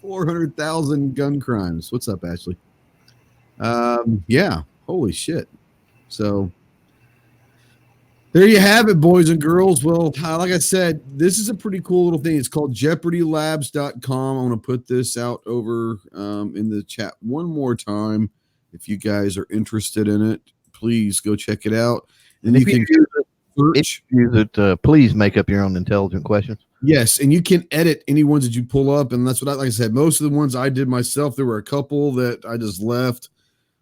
400,000 gun crimes. What's up, Ashley? Yeah. Holy shit. So there you have it, boys and girls. Well, like I said, this is a pretty cool little thing. It's called JeopardyLabs.com. I want to put this out over in the chat one more time. If you guys are interested in it, please go check it out. And you can search. Please make up your own intelligent questions. Yes, and you can edit any ones that you pull up, and that's what like I said, most of the ones I did myself. There were a couple that I just left.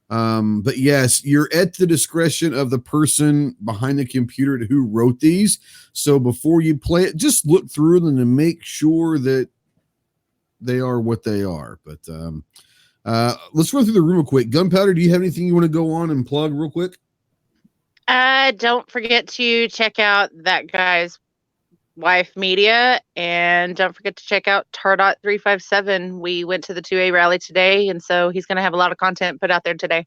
But yes, you're at the discretion of the person behind the computer who wrote these. So before you play it, just look through them and make sure that they are what they are. But let's run through the room real quick. Gunpowder, do you have anything you want to go on and plug real quick? Don't forget to check out that guy's wife media, and don't forget to check out Tardot 357. We went to the 2A rally today, and so he's going to have a lot of content put out there today.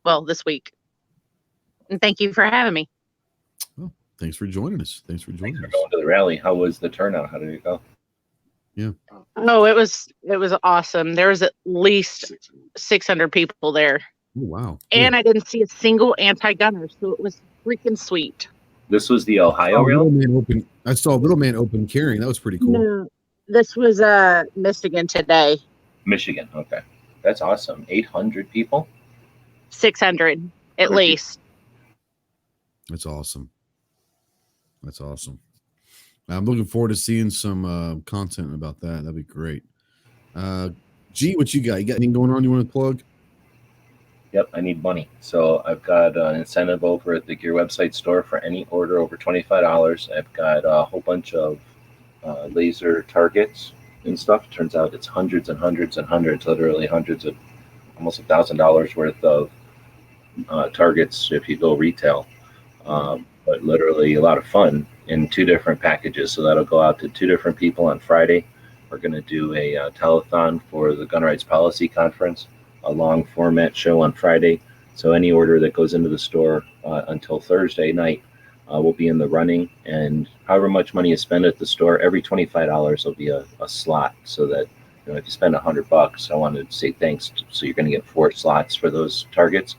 Well, this week. And thank you for having me. Well, thanks for joining us. Thanks for going to the rally. How was the turnout? How did it go? Yeah. Oh, it was awesome. There was at least 600 people there. Oh, wow. And I didn't see a single anti-gunner, so it was freaking sweet. This was the Ohio rally? I saw Little Man open carrying. That was pretty cool. No, this was Michigan today. Michigan, okay. That's awesome. 800 people? 600 at least. That's awesome. That's awesome. I'm looking forward to seeing some content about that. That'd be great. G, what you got? You got anything going on you want to plug? Yep, I need money. So I've got an incentive over at the Gear website store for any order over $25. I've got a whole bunch of laser targets and stuff. Turns out it's hundreds and hundreds and hundreds, literally hundreds of almost $1,000 worth of targets if you go retail. But literally a lot of fun in 2 different packages. So that'll go out to 2 different people on Friday. We're going to do a telethon for the Gun Rights Policy Conference, a long format show on Friday. So any order that goes into the store until Thursday night will be in the running. And however much money you spend at the store, every $25 will be a slot. So that, you know, if you spend $100, I wanted to say thanks. So you're going to get 4 slots for those targets.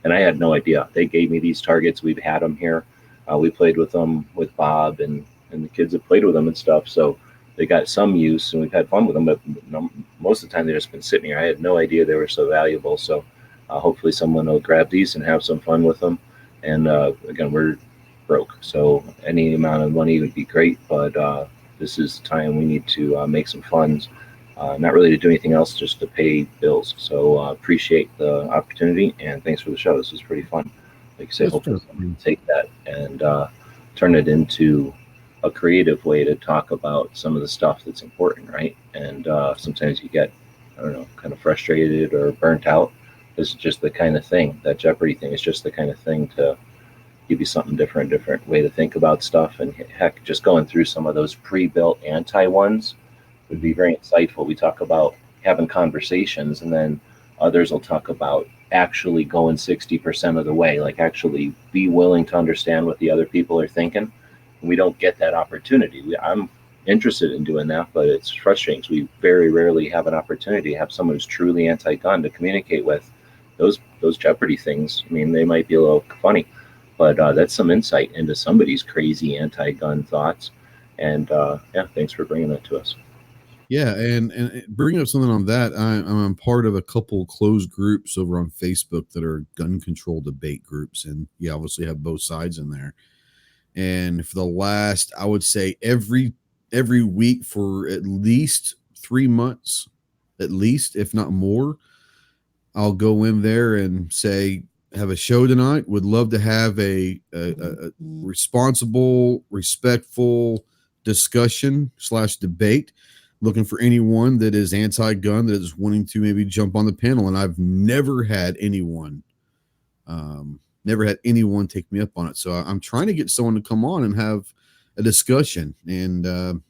And I had no idea. They gave me these targets. We've had them here. We played with them with Bob and the kids have played with them and stuff. So they got some use and we've had fun with them, but most of the time they've just been sitting here. I had no idea they were so valuable. So hopefully someone will grab these and have some fun with them. And again, we're broke. So any amount of money would be great, but this is the time we need to make some funds, not really to do anything else, just to pay bills. So appreciate the opportunity and thanks for the show. This is pretty fun. Like I say, hopefully someone will take that and turn it into a creative way to talk about some of the stuff that's important, right? And sometimes you get, I don't know, kind of frustrated or burnt out. This is just the kind of thing, that Jeopardy thing is just the kind of thing to give you something different way to think about stuff. And heck, just going through some of those pre-built anti ones would be very insightful. We talk about having conversations and then Others will talk about actually going 60% of the way, like actually be willing to understand what the other people are thinking. We don't get that opportunity. I'm interested in doing that, but it's frustrating because we very rarely have an opportunity to have someone who's truly anti-gun to communicate with. Those Jeopardy things, I mean, they might be a little funny, but that's some insight into somebody's crazy anti-gun thoughts. And yeah, thanks for bringing that to us. Yeah, and bringing up something on that, I'm part of a couple closed groups over on Facebook that are gun control debate groups, and you obviously have both sides in there. And for the last, I would say every week for at least 3 months, at least if not more, I'll go in there and say, have a show tonight. Would love to have a responsible, respectful discussion / debate. Looking for anyone that is anti-gun that is wanting to maybe jump on the panel. And I've never had anyone take me up on it. So I'm trying to get someone to come on and have a discussion, and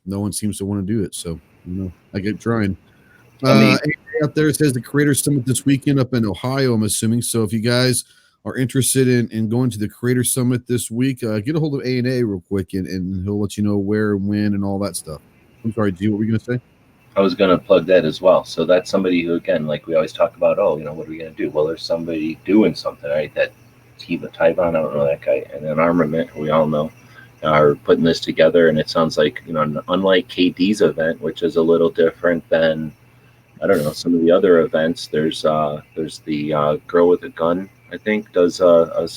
no one seems to want to do it. So, I get trying. Out there says the Creator Summit this weekend up in Ohio, I'm assuming. So if you guys are interested in going to the Creator Summit this week, get a hold of A&A real quick, and he'll let you know where and when and all that stuff. I'm sorry, G, what were you going to say? I was going to plug that as well. So that's somebody who, again, like we always talk about, what are we going to do? Well, there's somebody doing something, right? That Tyvon, I don't know that guy, and then Armament, we all know, are putting this together. And it sounds like, unlike KD's event, which is a little different than, I don't know, some of the other events, there's the Girl with a Gun, I think, does a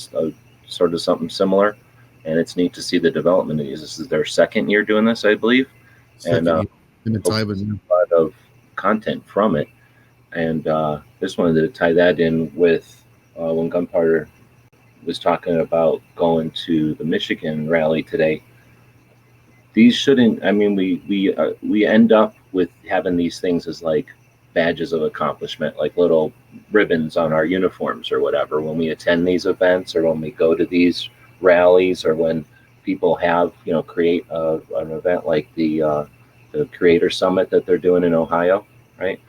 sort of something similar. And it's neat to see the development of these. This is their second year doing this, I believe. And a lot of content from it. And just wanted to tie that in with when Gunpowder was talking about going to the Michigan rally today. These shouldn't, I mean, we end up with having these things as like badges of accomplishment, like little ribbons on our uniforms or whatever when we attend these events, or when we go to these rallies, or when people have create an event like the Creator Summit that they're doing in Ohio, right?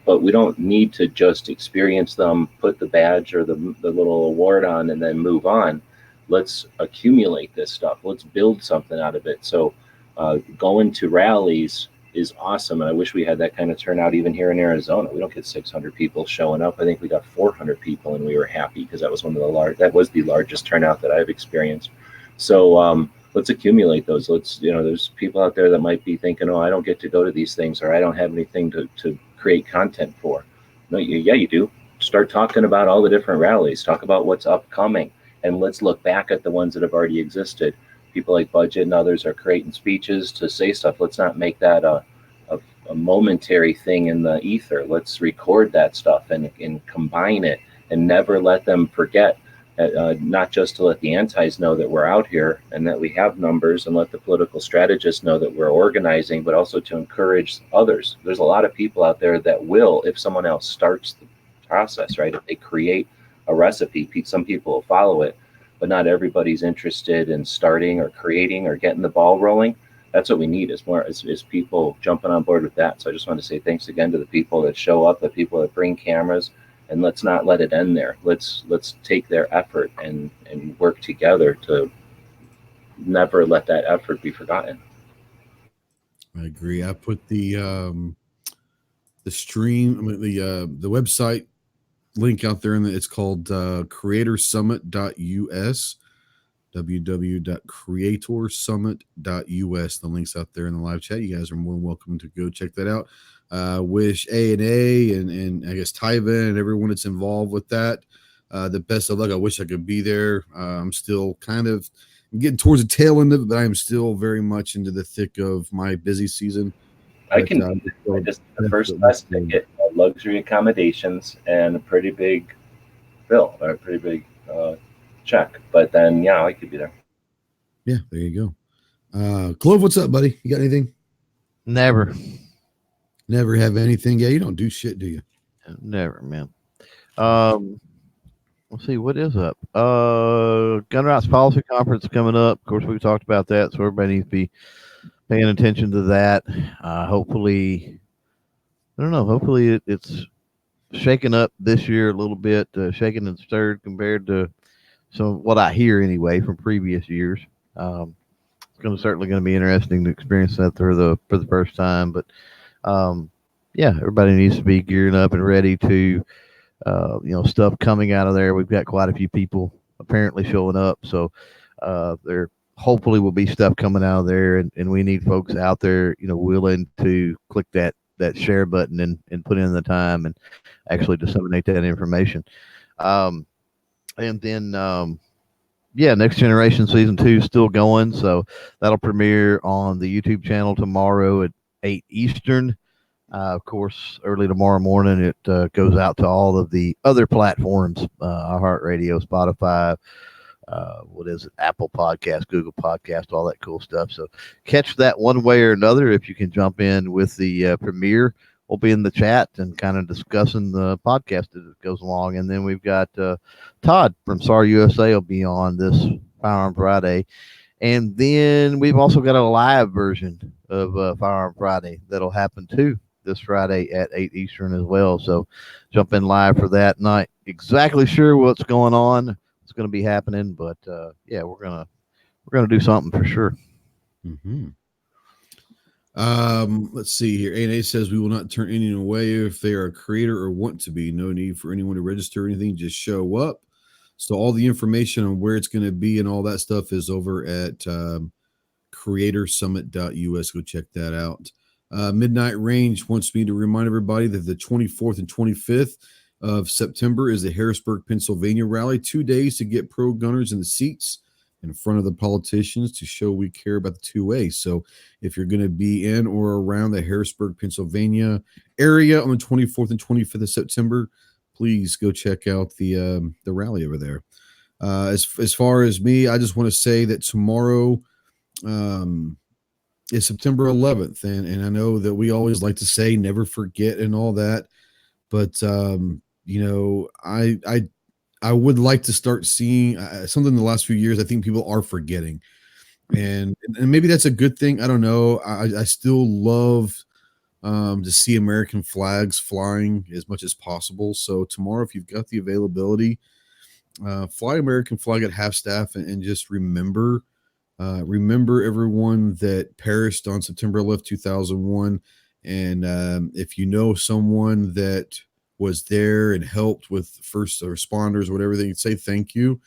But we don't need to just experience them, put the badge or the little award on, and then move on. Let's accumulate this stuff. Let's build something out of it. So going to rallies is awesome, and I wish we had that kind of turnout even here in Arizona. We don't get 600 people showing up. I think we got 400 people, and we were happy because that was the largest turnout that I've experienced. So let's accumulate those. There's people out there that might be thinking, oh, I don't get to go to these things, or I don't have anything to create content for. No, you do. Start talking about all the different rallies. Talk about what's upcoming, and let's look back at the ones that have already existed. People like Budget and others are creating speeches to say stuff. Let's not make that a momentary thing in the ether. Let's record that stuff and combine it, and never let them forget. Not just to let the antis know that we're out here and that we have numbers, and let the political strategists know that we're organizing, but also to encourage others. There's a lot of people out there that will, if someone else starts the process, right? If they create a recipe, some people will follow it, but not everybody's interested in starting or creating or getting the ball rolling. That's what we need, is people jumping on board with that. So I just want to say thanks again to the people that show up, the people that bring cameras. And let's not let it end there. Let's take their effort and work together to never let that effort be forgotten. I agree. I put the stream, the website link out there, and it's called creatorsummit.us, www.creatorsummit.us. The link's out there in the live chat. You guys are more than welcome to go check that out. Wish A&A and I guess Tyva and everyone that's involved with that the best of luck. I wish I could be there. I'm still I'm getting towards the tail end of it, but I'm still very much into the thick of my busy season. I just the first class ticket, luxury accommodations, and a pretty big bill, or a pretty big check. But then, yeah, I could be there. Yeah, there you go. Clove, what's up, buddy? You got anything? Never have anything. Yeah, you don't do shit, do you? Never, man. Let's see what is up. Gun rights policy conference coming up. Of course, we've talked about that, so everybody needs to be paying attention to that. Hopefully, I don't know. Hopefully, it's shaken up this year a little bit, shaken and stirred compared to what I hear anyway from previous years. It's certainly going to be interesting to experience that for the first time. But yeah, everybody needs to be gearing up and ready to stuff coming out of there. We've got quite a few people apparently showing up, so there hopefully will be stuff coming out of there, and we need folks out there, willing to click that share button and put in the time and actually disseminate that information. And then yeah, Next Generation Season 2 is still going, so that'll premiere on the YouTube channel tomorrow at 8 Eastern. Of course, early tomorrow morning, it goes out to all of the other platforms, iHeartRadio, Spotify, what is it, Apple Podcast, Google Podcast, all that cool stuff. So catch that one way or another. If you can jump in with the premiere, we'll be in the chat and kind of discussing the podcast as it goes along. And then we've got Todd from SAR USA will be on this Firearm Friday. And then we've also got a live version of Firearm Friday that'll happen too this Friday at 8 Eastern as well. So jump in live for that. Not exactly sure what's going on, what's going to be happening, but yeah, we're gonna do something for sure. Mm-hmm. Let's see here. A&A says we will not turn anyone away if they are a creator or want to be. No need for anyone to register or anything. Just show up. So all the information on where it's going to be and all that stuff is over at creatorsummit.us. Go check that out. Midnight Range wants me to remind everybody that the 24th and 25th of September is the Harrisburg, Pennsylvania rally. 2 days to get pro gunners in the seats in front of the politicians to show we care about the 2A. So if you're going to be in or around the Harrisburg, Pennsylvania area on the 24th and 25th of September, please go check out the rally over there. As far as me, I just want to say that tomorrow is September 11th, and I know that we always like to say never forget and all that, but I would like to start seeing something in the last few years. I think people are forgetting, and maybe that's a good thing. I don't know. I still love to see American flags flying as much as possible. So tomorrow, if you've got the availability, fly American flag at half staff and just remember everyone that perished on September 11th, 2001. And if you know someone that was there and helped with first responders, whatever, they can say thank you.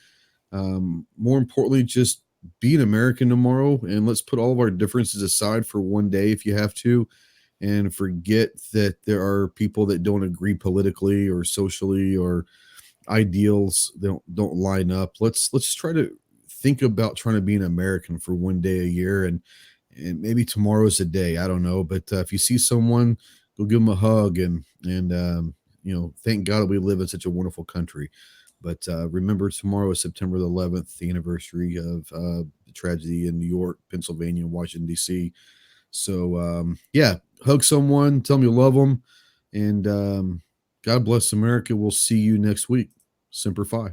More importantly, just be an American tomorrow, and let's put all of our differences aside for one day if you have to, and forget that there are people that don't agree politically or socially or ideals don't line up. Let's just try to think about trying to be an American for one day a year, and maybe tomorrow's a day. I don't know, but if you see someone, go give them a hug and thank God that we live in such a wonderful country. But remember, tomorrow is September the 11th, the anniversary of the tragedy in New York, Pennsylvania, and Washington, D.C. So, yeah, hug someone, tell them you love them, and God bless America. We'll see you next week. Semper Fi.